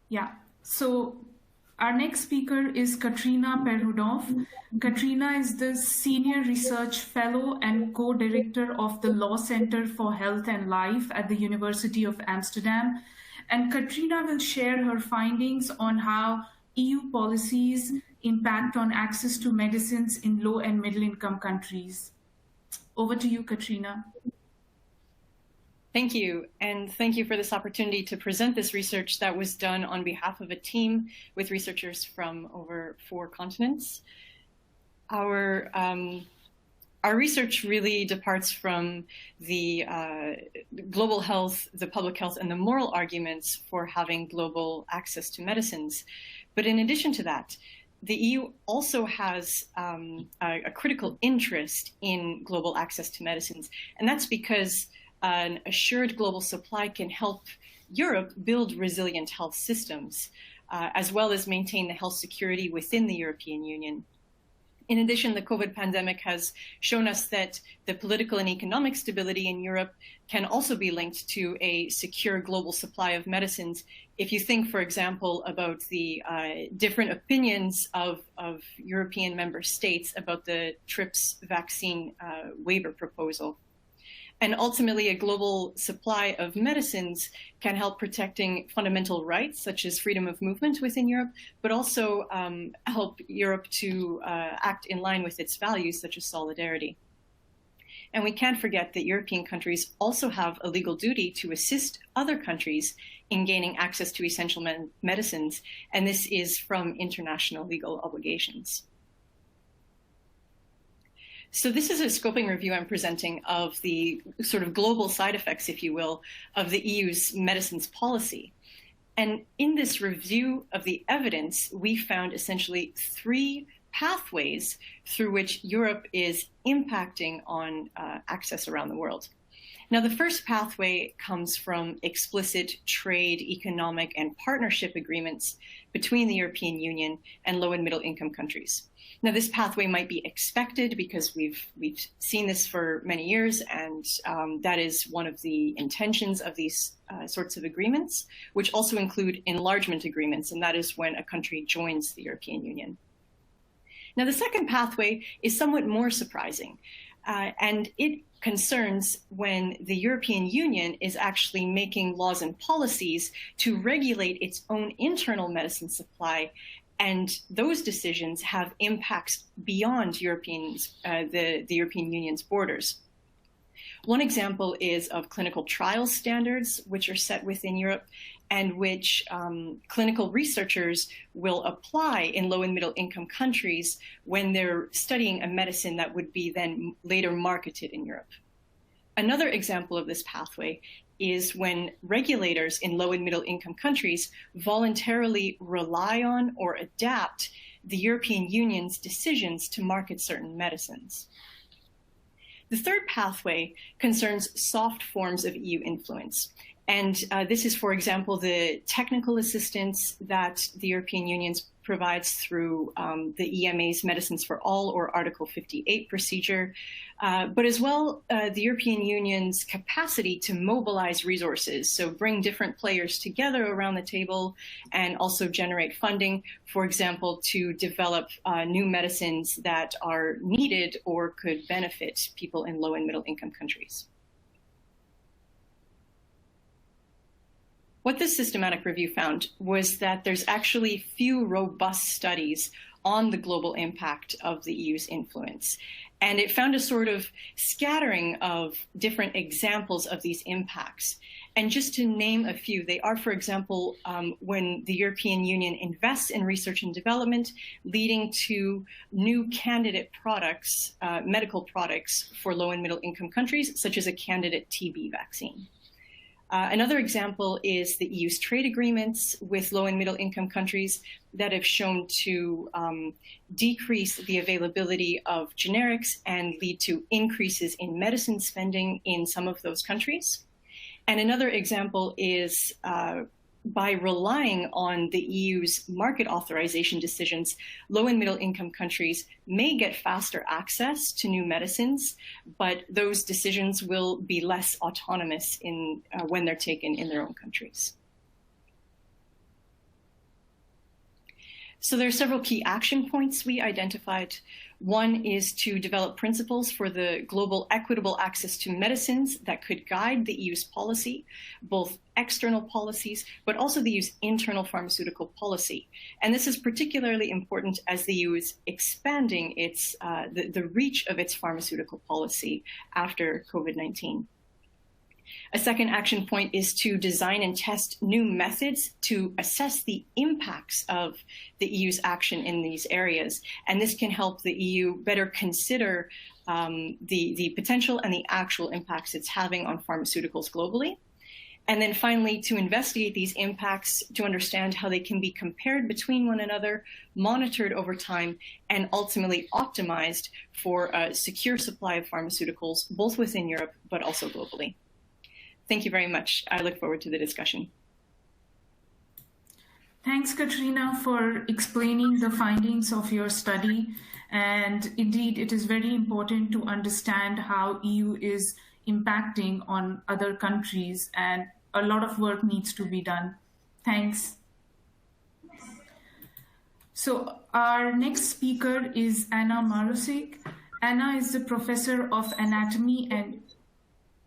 A: Yeah, so our next speaker is Katrina Perhudov. Katrina is the Senior Research Fellow and Co-Director of the Law Center for Health and Life at the University of Amsterdam. And Katrina will share her findings on how EU policies impact on access to medicines in low and middle income countries. Over to you, Katrina.
E: Thank you, and thank you for this opportunity to present this research that was done on behalf of a team with researchers from over 4 continents. Our research really departs from the global health, the public health, and the moral arguments for having global access to medicines. But in addition to that, the EU also has a critical interest in global access to medicines, and that's because an assured global supply can help Europe build resilient health systems, as well as maintain the health security within the European Union. In addition, the COVID pandemic has shown us that the political and economic stability in Europe can also be linked to a secure global supply of medicines. If you think, for example, about the different opinions of European member states about the TRIPS vaccine waiver proposal. And ultimately, a global supply of medicines can help protecting fundamental rights, such as freedom of movement within Europe, but also help Europe to act in line with its values, such as solidarity. And we can't forget that European countries also have a legal duty to assist other countries in gaining access to essential medicines, and this is from international legal obligations. So this is a scoping review I'm presenting of the sort of global side effects, if you will, of the EU's medicines policy. And in this review of the evidence, we found essentially 3 pathways through which Europe is impacting on access around the world. Now, the first pathway comes from explicit trade, economic, and partnership agreements between the European Union and low and middle income countries. Now, this pathway might be expected because we've seen this for many years, and that is one of the intentions of these sorts of agreements, which also include enlargement agreements, and that is when a country joins the European Union. Now, the second pathway is somewhat more surprising, and it concerns when the European Union is actually making laws and policies to regulate its own internal medicine supply, and those decisions have impacts beyond the European Union's borders. One example is of clinical trial standards, which are set within Europe, and which clinical researchers will apply in low and middle income countries when they're studying a medicine that would be then later marketed in Europe. Another example of this pathway is when regulators in low and middle income countries voluntarily rely on or adapt the European Union's decisions to market certain medicines. The third pathway concerns soft forms of EU influence. And this is, for example, the technical assistance that the European Union provides through the EMA's Medicines for All or Article 58 procedure, but as well the European Union's capacity to mobilize resources, so bring different players together around the table and also generate funding, for example, to develop new medicines that are needed or could benefit people in low and middle income countries. What this systematic review found was that there's actually few robust studies on the global impact of the EU's influence. And it found a sort of scattering of different examples of these impacts. And just to name a few, they are, for example, when the European Union invests in research and development, leading to new candidate products, medical products for low and middle income countries, such as a candidate TB vaccine. Another example is the EU's trade agreements with low and middle income countries that have shown to decrease the availability of generics and lead to increases in medicine spending in some of those countries. And another example is by relying on the EU's market authorization decisions, low and middle income countries may get faster access to new medicines, but those decisions will be less autonomous in when they're taken in their own countries. So there are several key action points we identified. One is to develop principles for the global equitable access to medicines that could guide the EU's policy, both external policies, but also the EU's internal pharmaceutical policy. And this is particularly important as the EU is expanding its, the reach of its pharmaceutical policy after COVID-19. A second action point is to design and test new methods to assess the impacts of the EU's action in these areas. And this can help the EU better consider the potential and the actual impacts it's having on pharmaceuticals globally. And then finally, to investigate these impacts, to understand how they can be compared between one another, monitored over time, and ultimately optimized for a secure supply of pharmaceuticals, both within Europe, but also globally. Thank you very much. I look forward to the discussion.
A: Thanks, Katrina, for explaining the findings of your study. And indeed, it is very important to understand how EU is impacting on other countries, and a lot of work needs to be done. Thanks. So our next speaker is Anna Marusik. Anna is the professor of anatomy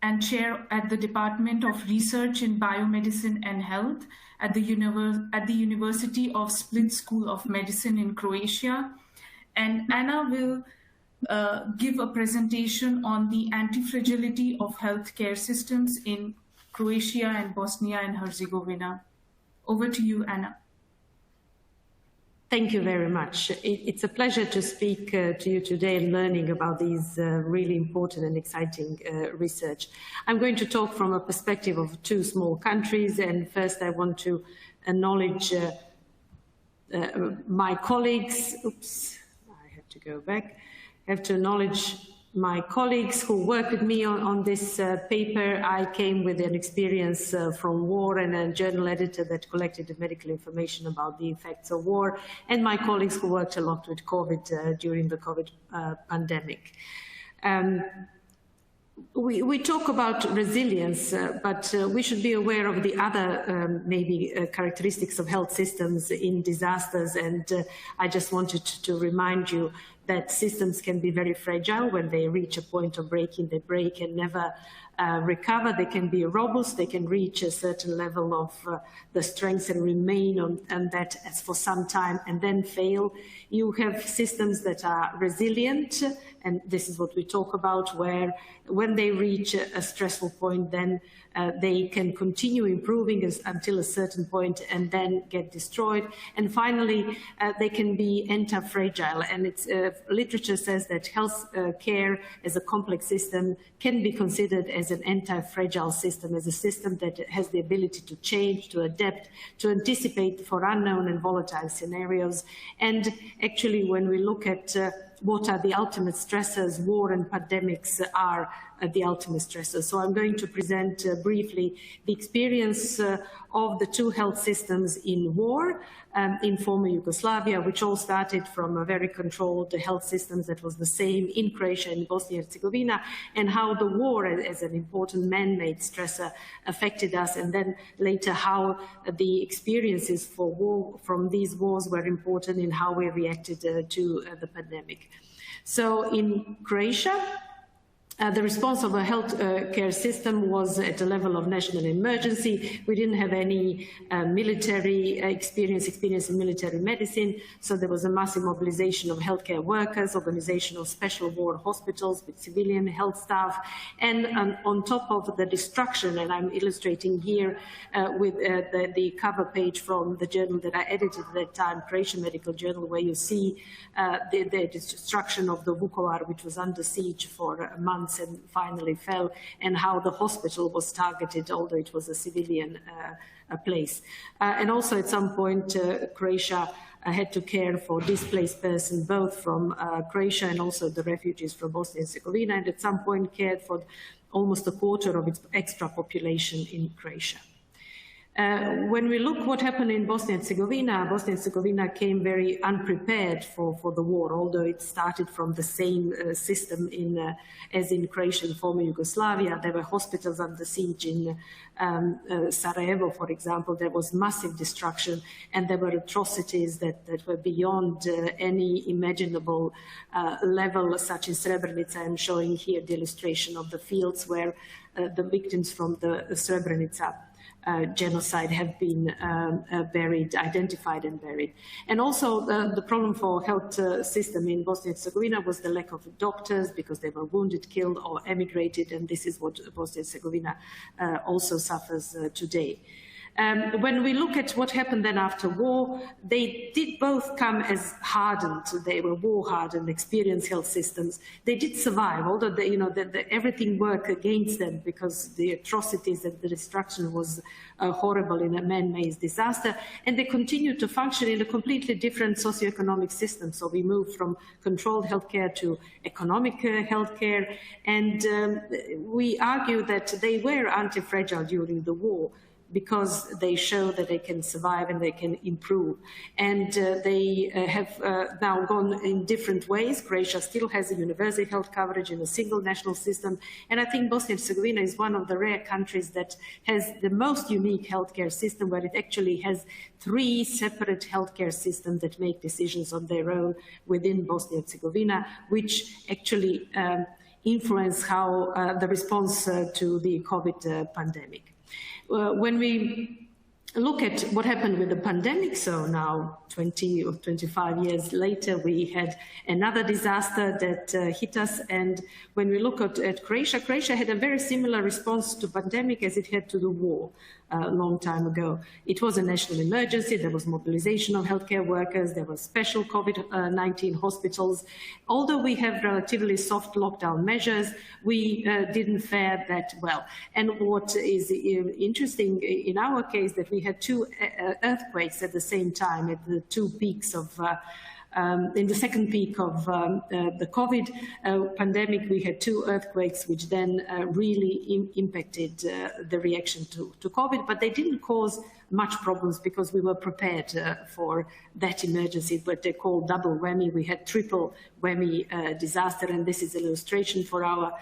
A: and chair at the Department of Research in Biomedicine and Health at the University of Split School of Medicine in Croatia. And Anna will give a presentation on the anti-fragility of healthcare systems in Croatia and Bosnia and Herzegovina. Over to you, Anna.
F: Thank you very much. It's a pleasure to speak to you today and learning about these really important and exciting research. I'm going to talk from a perspective of two small countries, and first I want to acknowledge my colleagues. Oops, I have to go back. I have to acknowledge my colleagues who worked with me on this paper, I came with an experience from war and a journal editor that collected the medical information about the effects of war, and my colleagues who worked a lot with COVID during the COVID pandemic. We talk about resilience, but we should be aware of the other characteristics of health systems in disasters, and I just wanted to remind you that systems can be very fragile. When they reach a point of breaking, they break and never recover. They can be robust, they can reach a certain level of the strength and remain on that as for some time and then fail. You have systems that are resilient, and this is what we talk about, where when they reach a stressful point, then they can continue improving until a certain point and then get destroyed. And finally, they can be anti-fragile. And it's, literature says that health care as a complex system can be considered as an anti-fragile system, as a system that has the ability to change, to adapt, to anticipate for unknown and volatile scenarios. And actually, when we look at what are the ultimate stressors, war and pandemics are the ultimate stressors. So I'm going to present briefly the experience of the two health systems in war in former Yugoslavia, which all started from a very controlled health systems that was the same in Croatia and Bosnia and Herzegovina, and how the war as an important man-made stressor affected us, and then later how the experiences for war from these wars were important in how we reacted to the pandemic. So in Croatia, the response of a health care system was at a level of national emergency. We didn't have any military experience in military medicine, so there was a massive mobilization of healthcare workers, organization of special war hospitals with civilian health staff, and on top of the destruction, and I'm illustrating here with the cover page from the journal that I edited at that time, Croatian Medical Journal, where you see the destruction of the Vukovar, which was under siege for months and finally fell, and how the hospital was targeted, although it was a civilian place. And also at some point, Croatia had to care for displaced persons, both from Croatia and also the refugees from Bosnia and Herzegovina, and at some point cared for almost a quarter of its extra population in Croatia. When we look what happened in Bosnia and Herzegovina came very unprepared for the war, although it started from the same system as in Croatia and former Yugoslavia. There were hospitals under siege in Sarajevo, for example. There was massive destruction, and there were atrocities that were beyond any imaginable level, such in Srebrenica. I'm showing here the illustration of the fields where the victims from the Srebrenica genocide have been identified and buried. And also the problem for health system in Bosnia and Herzegovina was the lack of doctors, because they were wounded, killed or emigrated, and this is what Bosnia and Herzegovina also suffers today. When we look at what happened then after war, they did both come as hardened. They were war-hardened, experienced health systems. They did survive, although everything worked against them because the atrocities and the destruction was horrible in a man-made disaster. And they continued to function in a completely different socioeconomic system. So we moved from controlled healthcare to economic healthcare. And we argue that they were anti-fragile during the war, because they show that they can survive and they can improve. And they have now gone in different ways. Croatia still has a universal health coverage in a single national system. And I think Bosnia and Herzegovina is one of the rare countries that has the most unique healthcare system, where it actually has 3 separate healthcare systems that make decisions on their own within Bosnia and Herzegovina, which actually influence how the response to the COVID pandemic. When we look at what happened with the pandemic, so now 20 or 25 years later, we had another disaster that hit us. And when we look at Croatia, Croatia had a very similar response to pandemic as it had to the war a long time ago. It was a national emergency. There was mobilization of healthcare workers. There were special COVID-19 hospitals. Although we have relatively soft lockdown measures, we didn't fare that well. And what is interesting in our case, that we had 2 earthquakes at the same time, at the 2 peaks of in the second peak of the COVID pandemic, we had 2 earthquakes, which then really impacted the reaction to COVID, but they didn't cause much problems because we were prepared for that emergency, what they call double whammy. We had triple whammy disaster, and this is an illustration for our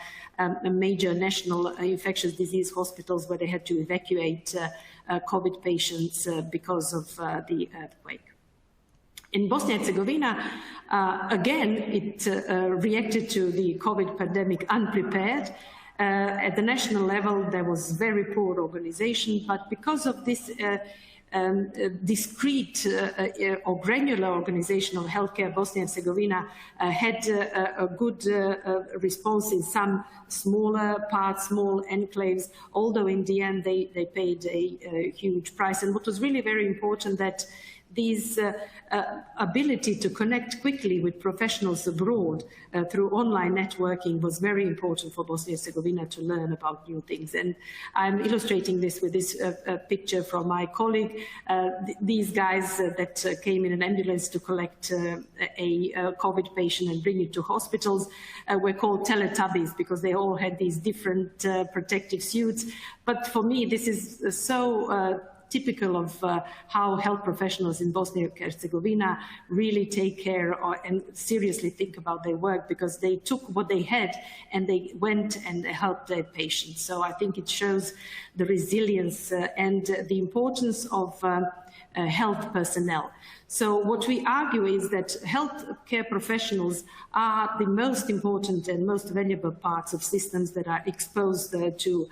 F: major national infectious disease hospitals where they had to evacuate COVID patients because of the earthquake. In Bosnia and Herzegovina, again, it reacted to the COVID pandemic unprepared. At the national level, there was very poor organization, but because of this discrete or granular organization of healthcare, Bosnia and Herzegovina had a good response in some smaller parts, small enclaves, although in the end they paid a huge price. And what was really very important that these ability to connect quickly with professionals abroad through online networking was very important for Bosnia and Herzegovina to learn about new things. And I'm illustrating this with this picture from my colleague. These guys that came in an ambulance to collect a COVID patient and bring it to hospitals were called Teletubbies because they all had these different protective suits. But for me, this is so typical of how health professionals in Bosnia and Herzegovina really take care and seriously think about their work, because they took what they had and they went and helped their patients. So I think it shows the resilience and the importance of health personnel. So what we argue is that healthcare professionals are the most important and most valuable parts of systems that are exposed to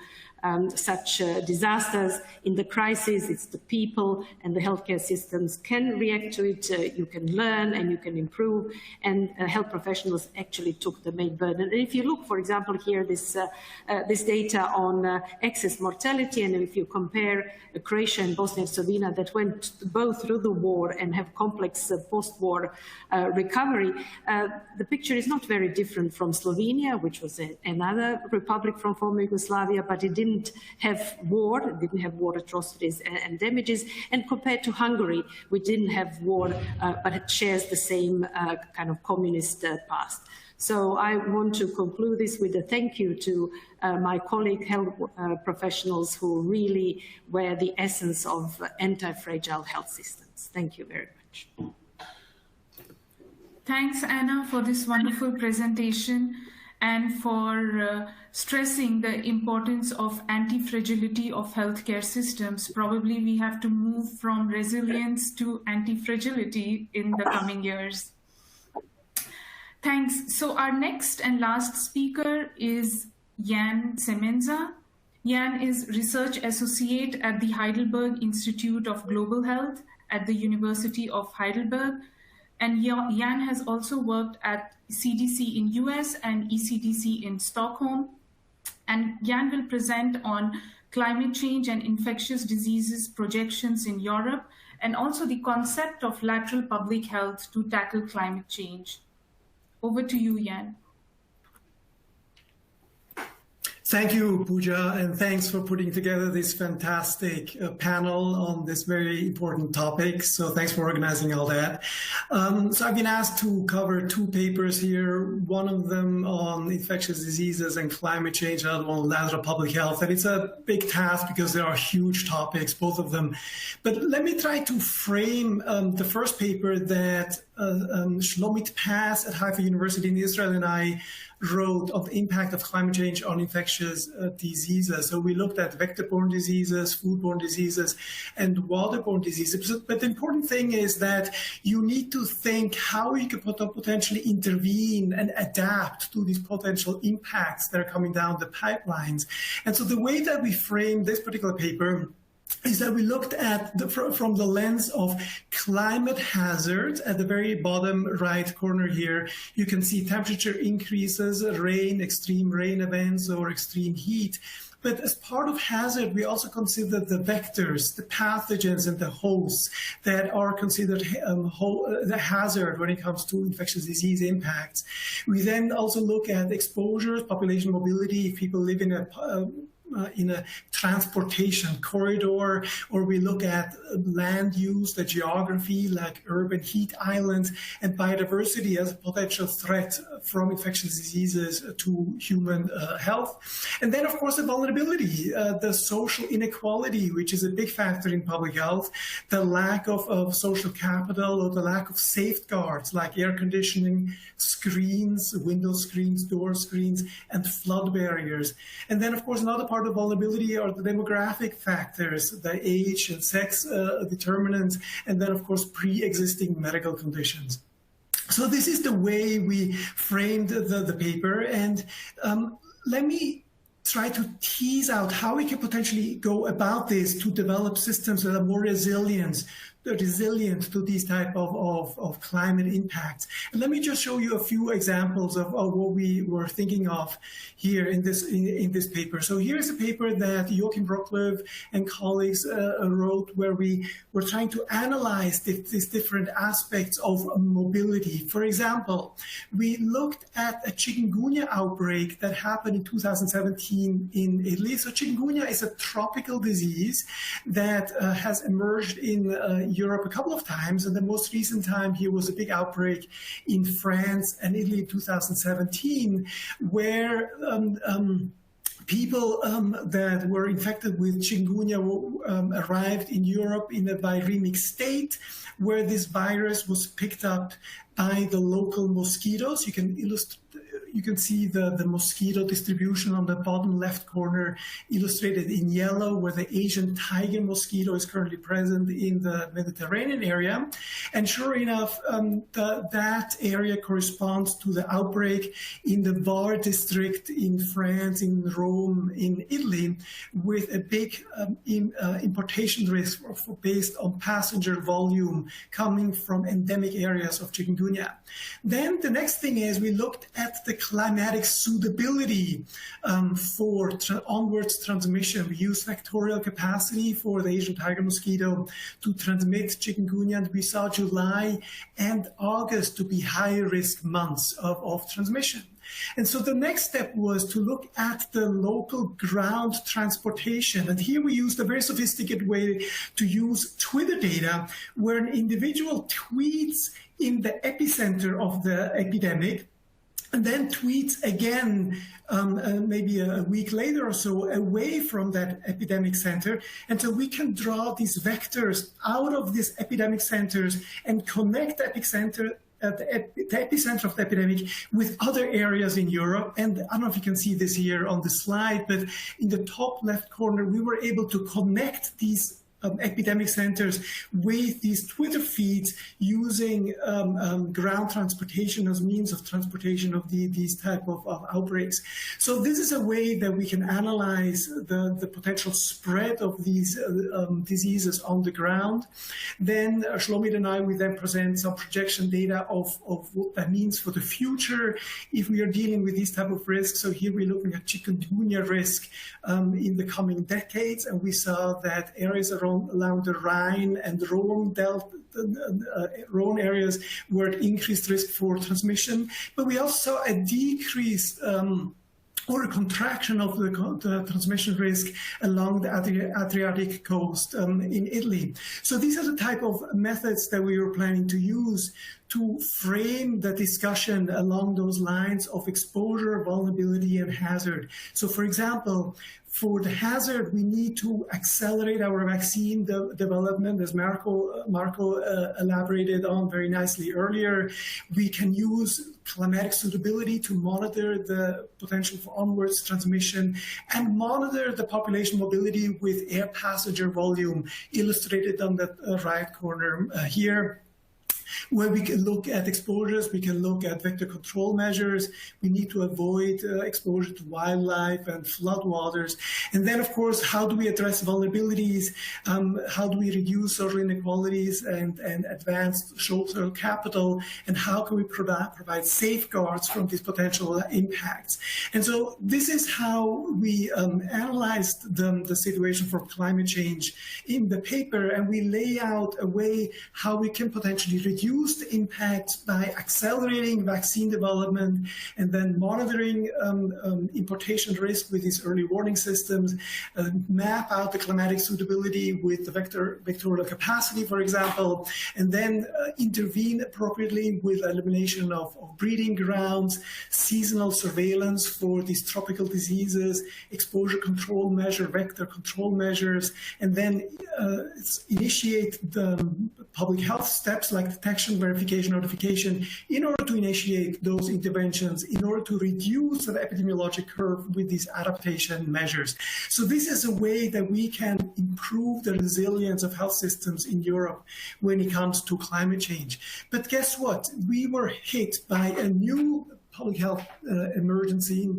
F: such disasters. In the crisis, it's the people, and the healthcare systems can react to it. You can learn and you can improve, and health professionals actually took the main burden. And if you look, for example, here, this data on excess mortality, and if you compare Croatia and Bosnia and Herzegovina that went both through the war and have complex post-war recovery, the picture is not very different from Slovenia, which was another republic from former Yugoslavia, but it didn't have war, atrocities and damages, and compared to Hungary, which didn't have war, but it shares the same kind of communist past. So I want to conclude this with a thank you to my colleague health professionals who really were the essence of anti-fragile health systems. Thank you very much.
A: Thanks, Anna, for this wonderful presentation and for stressing the importance of anti-fragility of healthcare systems. Probably we have to move from resilience to anti-fragility in the coming years. Thanks. So our next and last speaker is Jan Semenza. Jan is Research Associate at the Heidelberg Institute of Global Health at the University of Heidelberg. And Jan has also worked at CDC in US and ECDC in Stockholm. And Jan will present on climate change and infectious diseases projections in Europe, and also the concept of lateral public health to tackle climate change. Over to you, Jan.
G: Thank you, Pooja, and thanks for putting together this fantastic panel on this very important topic. So thanks for organizing all that. So I've been asked to cover 2 papers here, one of them on infectious diseases and climate change, the other one on lateral public health. And it's a big task because there are huge topics, both of them. But let me try to frame the first paper that Shlomit Paz at Haifa University in Israel and I wrote on the impact of climate change on infectious diseases. So we looked at vector-borne diseases, foodborne diseases, and waterborne diseases. But the important thing is that you need to think how you can potentially intervene and adapt to these potential impacts that are coming down the pipelines. And so the way that we frame this particular paper is that we looked at from the lens of climate hazards. At the very bottom right corner here, you can see temperature increases, rain, extreme rain events, or extreme heat. But as part of hazard, we also consider the vectors, the pathogens, and the hosts that are considered the hazard when it comes to infectious disease impacts. We then also look at exposures, population mobility, if people live in a in a transportation corridor, or we look at land use, the geography, like urban heat islands, and biodiversity as a potential threat from infectious diseases to human health. And then, of course, the vulnerability, the social inequality, which is a big factor in public health, the lack of social capital, or the lack of safeguards like air conditioning, screens, window screens, door screens, and flood barriers. And then, of course, another part of vulnerability are the demographic factors, the age and sex determinants, and then, of course, pre-existing medical conditions. So this is the way we framed the paper. And let me try to tease out how we can potentially go about this to develop systems that are more resilient to these type of climate impacts. And let me just show you a few examples of what we were thinking of here in this paper. So here's a paper that Joachim Brocklöv and colleagues wrote, where we were trying to analyze these different aspects of mobility. For example, we looked at a chikungunya outbreak that happened in 2017 in Italy. So chikungunya is a tropical disease that has emerged in Europe a couple of times, and the most recent time here was a big outbreak in France and Italy in 2017, where people that were infected with chikungunya arrived in Europe in a viremic state, where this virus was picked up by the local mosquitoes. You can see the mosquito distribution on the bottom left corner illustrated in yellow, where the Asian tiger mosquito is currently present in the Mediterranean area. And sure enough, that area corresponds to the outbreak in the Var district in France, in Rome, in Italy, with a big importation risk based on passenger volume coming from endemic areas of chikungunya. Then the next thing is we looked at the climatic suitability for onwards transmission. We used vectorial capacity for the Asian tiger mosquito to transmit chikungunya, and we saw July and August to be high-risk months of transmission. And so the next step was to look at the local ground transportation. And here we used a very sophisticated way to use Twitter data, where an individual tweets in the epicenter of the epidemic, and then tweets again maybe a week later or so away from that epidemic center, until we can draw these vectors out of these epidemic centers and connect the epicenter of the epidemic with other areas in Europe. And I don't know if you can see this here on the slide, but in the top left corner, we were able to connect these epidemic centers with these Twitter feeds using ground transportation as means of transportation of these type of outbreaks. So this is a way that we can analyze the potential spread of these diseases on the ground. Then Shlomit and I will then present some projection data of what that means for the future if we are dealing with these type of risks. So here we're looking at chikungunya risk in the coming decades, and we saw that areas around the Rhine and Rhone Rhone areas were at increased risk for transmission, but we also saw a decrease or a contraction of the transmission risk along the Adriatic coast in Italy. So these are the type of methods that we were planning to use to frame the discussion along those lines of exposure, vulnerability, and hazard. So for example, for the hazard, we need to accelerate our vaccine development, as Marco elaborated on very nicely earlier. We can use climatic suitability to monitor the potential for onwards transmission and monitor the population mobility with air passenger volume, illustrated on the right corner here, where we can look at exposures, we can look at vector control measures. We need to avoid exposure to wildlife and floodwaters. And then, of course, how do we address vulnerabilities? How do we reduce social inequalities and advance social capital? And how can we provide safeguards from these potential impacts? And so this is how we analyzed the situation for climate change in the paper, and we lay out a way how we can potentially reduce reduce the impact by accelerating vaccine development and then monitoring importation risk with these early warning systems, map out the climatic suitability with the vectorial capacity, for example, and then intervene appropriately with elimination of breeding grounds, seasonal surveillance for these tropical diseases, exposure control measure, vector control measures, and then initiate the public health steps like detection, verification, notification in order to initiate those interventions, in order to reduce the epidemiologic curve with these adaptation measures. So this is a way that we can improve the resilience of health systems in Europe when it comes to climate change. But guess what? We were hit by a new public health emergency,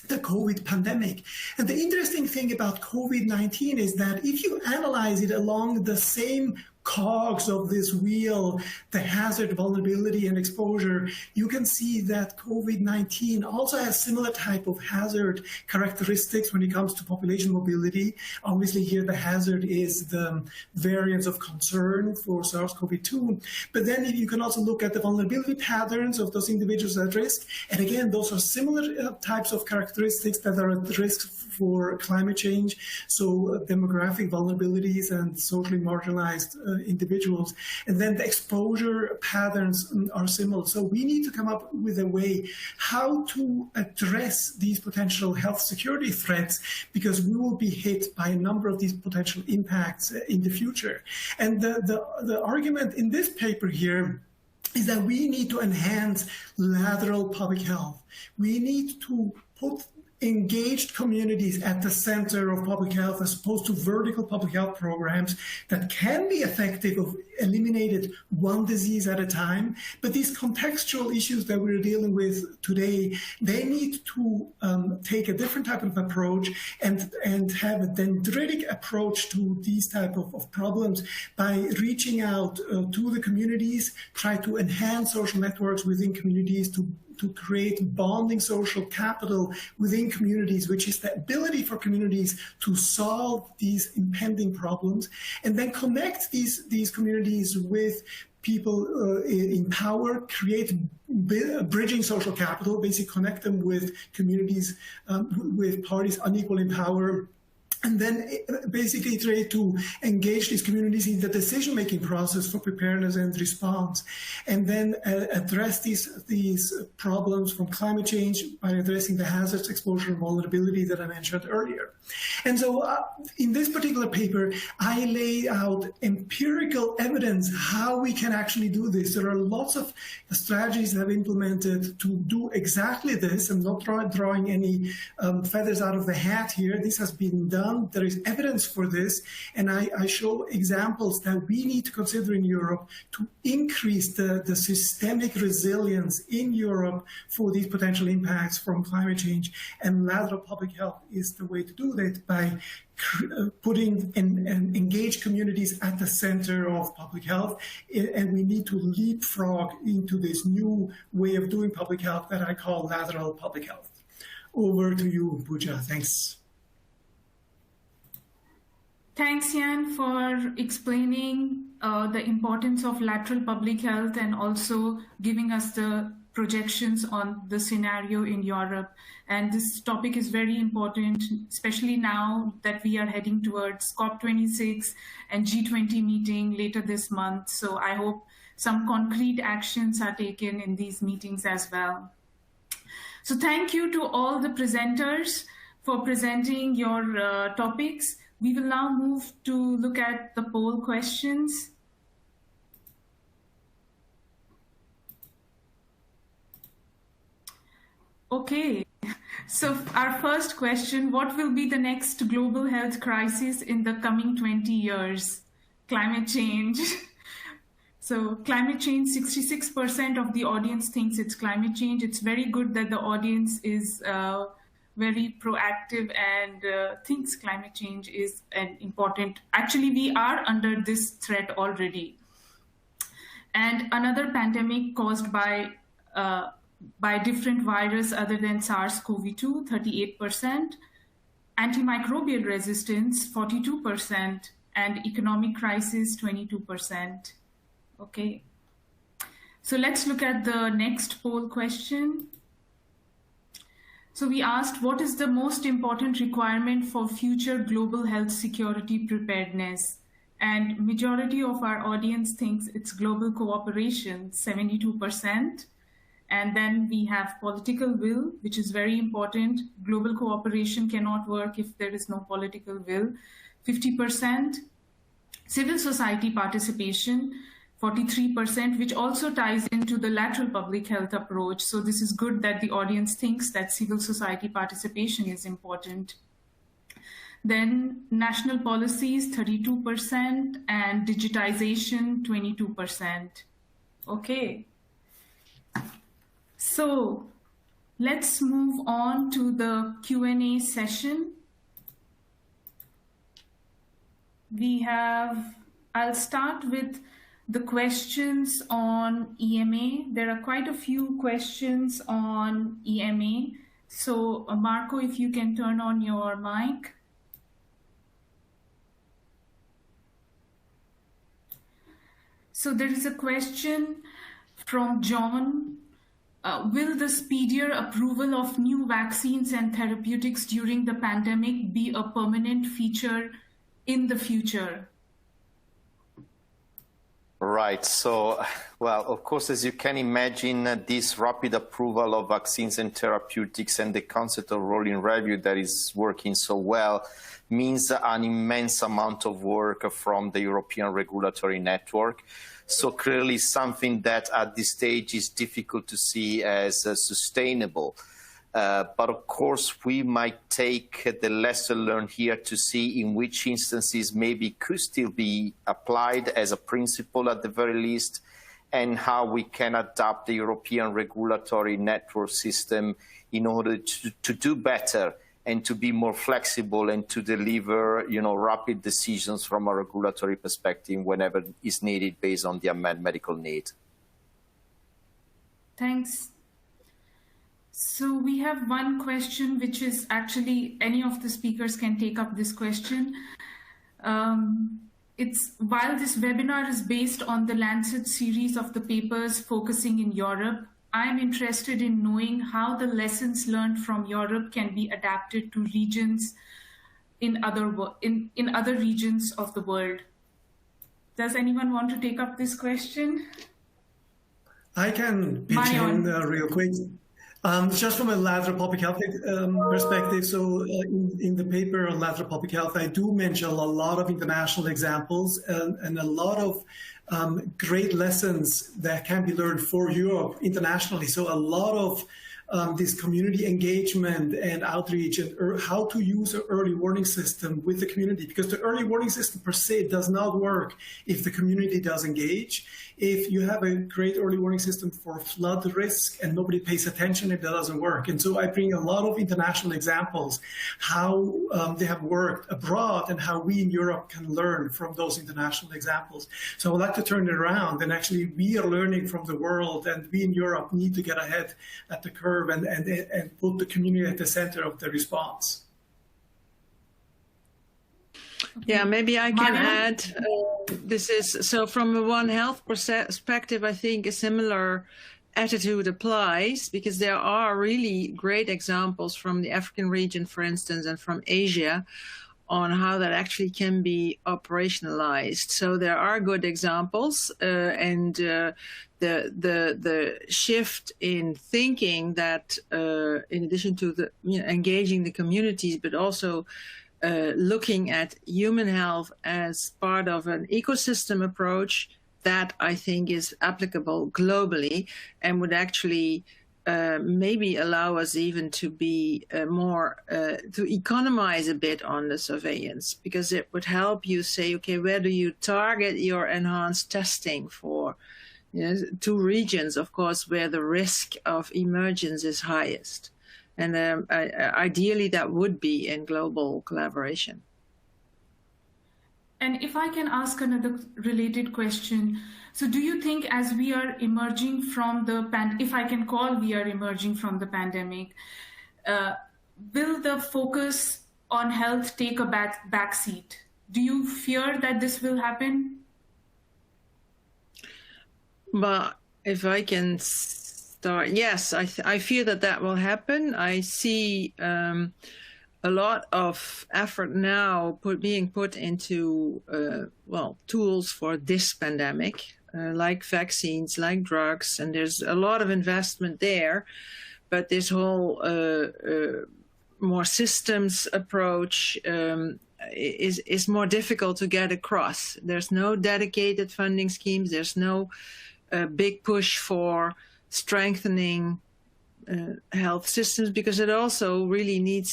G: the COVID pandemic. And the interesting thing about COVID-19 is that if you analyze it along the same cogs of this wheel, the hazard, vulnerability, and exposure, you can see that COVID-19 also has similar type of hazard characteristics when it comes to population mobility. Obviously here the hazard is the variants of concern for SARS-CoV-2, but then you can also look at the vulnerability patterns of those individuals at risk. And again, those are similar types of characteristics that are at risk for climate change, so demographic vulnerabilities and socially marginalized individuals. And then the exposure patterns are similar. So we need to come up with a way how to address these potential health security threats, because we will be hit by a number of these potential impacts in the future. And the argument in this paper here is that we need to enhance lateral public health. We need to put engaged communities at the center of public health as opposed to vertical public health programs that can be effective of eliminated one disease at a time. But these contextual issues that we're dealing with today, they need to take a different type of approach and have a dendritic approach to these type of problems by reaching out to the communities, try to enhance social networks within communities to create bonding social capital within communities, which is the ability for communities to solve these impending problems, and then connect these communities with people in power, create bridging social capital, basically connect them with communities, with parties unequal in power, and then basically try to engage these communities in the decision-making process for preparedness and response, and then address these problems from climate change by addressing the hazards, exposure, and vulnerability that I mentioned earlier. And so in this particular paper, I lay out empirical evidence how we can actually do this. There are lots of strategies that have implemented to do exactly this. I'm not drawing any feathers out of the hat here. This has been done. There is evidence for this, and I show examples that we need to consider in Europe to increase the systemic resilience in Europe for these potential impacts from climate change. And lateral public health is the way to do that, by putting and engage communities at the center of public health. And we need to leapfrog into this new way of doing public health that I call lateral public health. Over to you, Pooja. Thanks.
A: Thanks, Jan, for explaining the importance of lateral public health and also giving us the projections on the scenario in Europe. And this topic is very important, especially now that we are heading towards COP26 and G20 meeting later this month. So I hope some concrete actions are taken in these meetings as well. So thank you to all the presenters for presenting your topics. We will now move to look at the poll questions. Okay, so our first question, what will be the next global health crisis in the coming 20 years? Climate change. So climate change, 66% of the audience thinks it's climate change. It's very good that the audience is very proactive and thinks climate change is an important. Actually, we are under this threat already. And another pandemic caused by different virus other than SARS-CoV-2, 38%, antimicrobial resistance, 42%, and economic crisis, 22%. Okay. So let's look at the next poll question. So we asked, what is the most important requirement for future global health security preparedness? And majority of our audience thinks it's global cooperation, 72%. And then we have political will, which is very important. Global cooperation cannot work if there is no political will, 50%. Civil society participation, 43%, which also ties into the lateral public health approach. So this is good that the audience thinks that civil society participation is important. Then national policies, 32%, and digitization, 22%. Okay. So let's move on to the Q&A session. I'll start with the questions on EMA. There are quite a few questions on EMA. So Marco, if you can turn on your mic. So there is a question from John. Will the speedier approval of new vaccines and therapeutics during the pandemic be a permanent feature in the future?
D: Right. So, well, of course, as you can imagine, this rapid approval of vaccines and therapeutics and the concept of rolling review that is working so well means an immense amount of work from the European regulatory network. So clearly something that at this stage is difficult to see as sustainable. But of course, we might take the lesson learned here to see in which instances maybe could still be applied as a principle at the very least, and how we can adapt the European regulatory network system in order to do better and to be more flexible and to deliver, rapid decisions from a regulatory perspective whenever is needed based on the unmet medical need.
A: Thanks. So we have one question, which is actually any of the speakers can take up this question. While this webinar is based on the Lancet series of the papers focusing in Europe, I'm interested in knowing how the lessons learned from Europe can be adapted to regions in other regions of the world. Does anyone want to take up this question?
G: I can pitch in real quick. Just from a lateral public health perspective, so in the paper on lateral public health, I do mention a lot of international examples and a lot of great lessons that can be learned for Europe internationally. So a lot of this community engagement and outreach and how to use an early warning system with the community, because the early warning system per se does not work if the community does engage. If you have a great early warning system for flood risk and nobody pays attention, it doesn't work. And so I bring a lot of international examples, how they have worked abroad and how we in Europe can learn from those international examples. So I would like to turn it around, and actually we are learning from the world, and we in Europe need to get ahead at the curve and put the community at the center of the response.
C: Yeah, maybe I can add, so from a One Health perspective, I think a similar attitude applies, because there are really great examples from the African region, for instance, and from Asia on how that actually can be operationalized. So there are good examples, and the shift in thinking that in addition to engaging the communities, but also looking at human health as part of an ecosystem approach, that I think is applicable globally and would actually maybe allow us even to be to economize a bit on the surveillance, because it would help you say, okay, where do you target your enhanced testing for? Two regions, of course, where the risk of emergence is highest. And ideally, that would be in global collaboration.
A: And if I can ask another related question. So do you think as we are emerging from the if I can call we are emerging from the pandemic, will the focus on health take a backseat? Do you fear that this will happen?
C: Well, If I can start, yes, I feel that will happen. I see a lot of effort now being put into, tools for this pandemic, like vaccines, like drugs, and there's a lot of investment there. But this whole more systems approach is more difficult to get across. There's no dedicated funding schemes. There's no big push for strengthening health systems, because it also really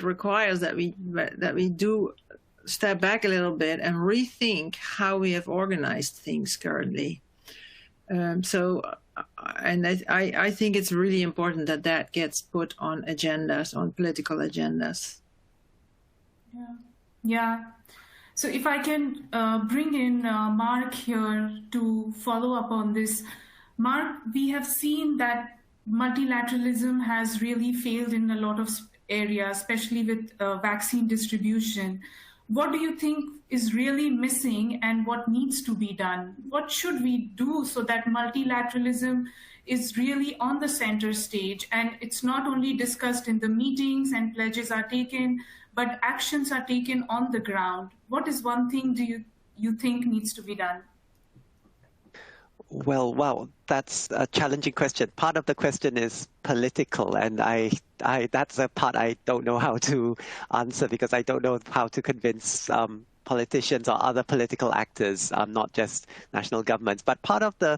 C: requires that we do step back a little bit and rethink how we have organized things currently. I think it's really important that gets put on agendas, on political agendas.
A: Yeah. So if I can bring in Mark here to follow up on this. Mark, we have seen that multilateralism has really failed in a lot of areas, especially with vaccine distribution. What do you think is really missing and what needs to be done? What should we do so that multilateralism is really on the center stage and it's not only discussed in the meetings and pledges are taken, but actions are taken on the ground? What is one thing do you think needs to be done?
B: Well, wow, that's a challenging question. Part of the question is political, and that's a part I don't know how to answer, because I don't know how to convince politicians or other political actors, not just national governments. But part of the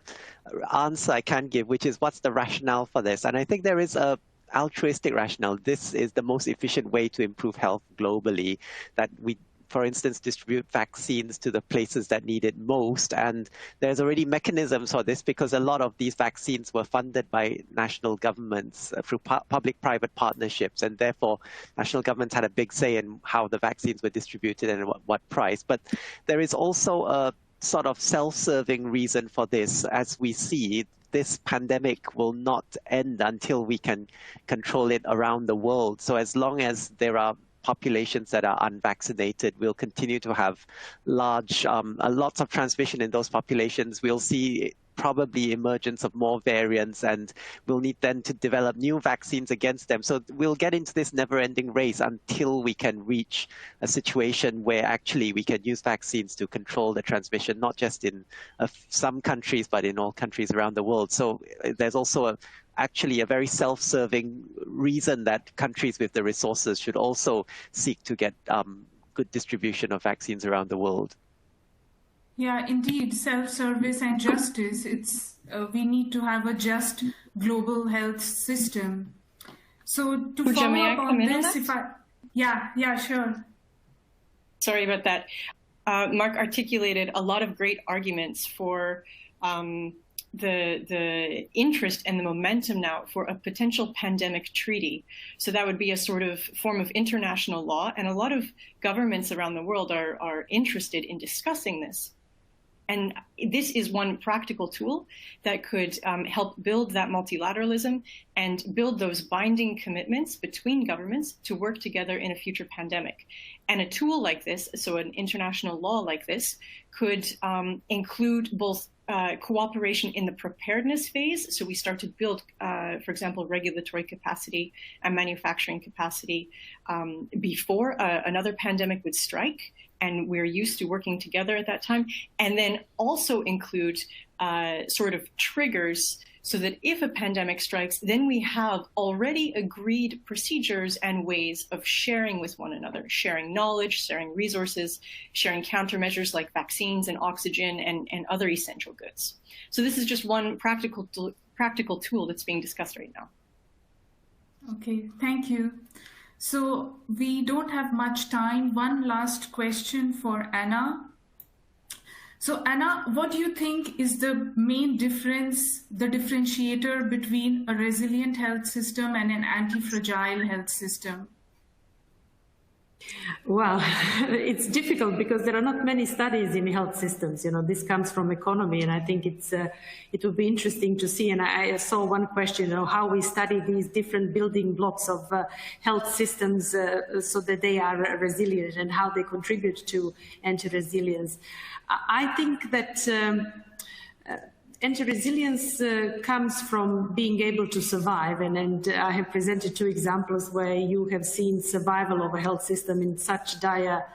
B: answer I can give, which is what's the rationale for this? And I think there is a altruistic rationale. This is the most efficient way to improve health globally, that we, for instance, distribute vaccines to the places that need it most. And there's already mechanisms for this, because a lot of these vaccines were funded by national governments through public-private partnerships. And therefore, national governments had a big say in how the vaccines were distributed and at what price. But there is also a sort of self-serving reason for this. As we see, this pandemic will not end until we can control it around the world. So as long as there are populations that are unvaccinated, we'll continue to have lots of transmission in those populations. We'll see probably emergence of more variants, and we'll need then to develop new vaccines against them. So we'll get into this never-ending race until we can reach a situation where actually we can use vaccines to control the transmission, not just in some countries, but in all countries around the world. So there's also actually a very self-serving reason that countries with the resources should also seek to get good distribution of vaccines around the world.
A: Yeah, indeed, self-service and justice. We need to have a just global health system. So to
E: Pooja,
A: follow
E: may I
A: up
E: come
A: on
E: in
A: this,
E: on that?
A: Yeah, sure.
E: Sorry about that. Mark articulated a lot of great arguments for the interest and the momentum now for a potential pandemic treaty. So that would be a sort of form of international law, and a lot of governments around the world are interested in discussing this. And this is one practical tool that could help build that multilateralism and build those binding commitments between governments to work together in a future pandemic. And a tool like this, so an international law like this, could include both cooperation in the preparedness phase. So we start to build, for example, regulatory capacity and manufacturing capacity before another pandemic would strike. And we're used to working together at that time. And then also include sort of triggers so that if a pandemic strikes, then we have already agreed procedures and ways of sharing with one another, sharing knowledge, sharing resources, sharing countermeasures like vaccines and oxygen and other essential goods. So this is just one practical tool that's being discussed right now.
A: Okay, thank you. So we don't have much time. One last question for Anna. So Anna, what do you think is the main difference, the differentiator between a resilient health system and an anti-fragile health system?
F: Well, it's difficult because there are not many studies in health systems. You know, this comes from economy, and I think it would be interesting to see. And I saw one question, you know, how we study these different building blocks of health systems so that they are resilient and how they contribute to anti-resilience. I think that Anti-resilience comes from being able to survive, and I have presented 2 examples where you have seen survival of a health system in such dire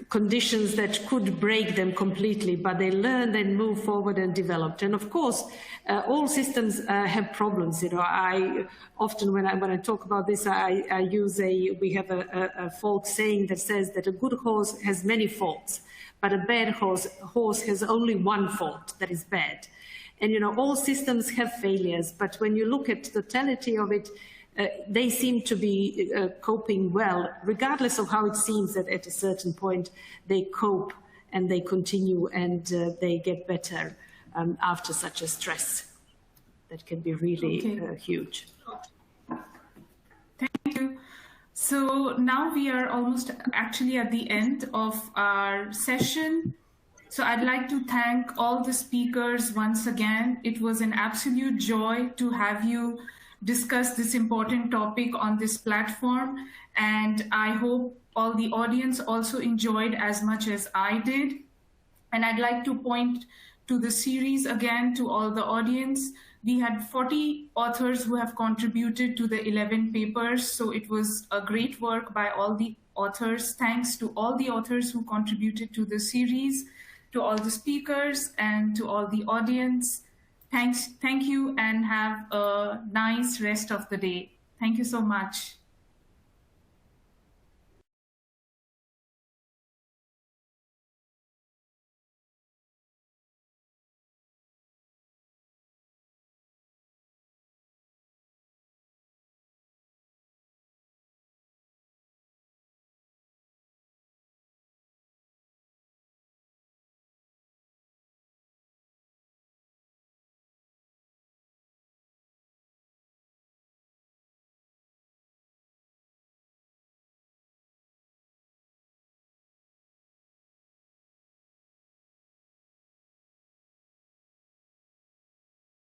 F: conditions that could break them completely, but they learned and moved forward and developed. And of course, all systems have problems. You know, I often, when I talk about this, I use we have a folk saying that says that a good horse has many faults, but a bad horse has only one fault, that is bad. And, you know, all systems have failures, but when you look at the totality of it, they seem to be coping well, regardless of how it seems that at a certain point they cope and they continue and they get better after such a stress that can be really huge.
A: Thank you. So now we are almost actually at the end of our session. So I'd like to thank all the speakers once again. It was an absolute joy to have you discuss this important topic on this platform. And I hope all the audience also enjoyed as much as I did. And I'd like to point to the series again to all the audience. We had 40 authors who have contributed to the 11 papers. So it was a great work by all the authors. Thanks to all the authors who contributed to the series, to all the speakers, and to all the audience. Thank you, and have a nice rest of the day. Thank you so much.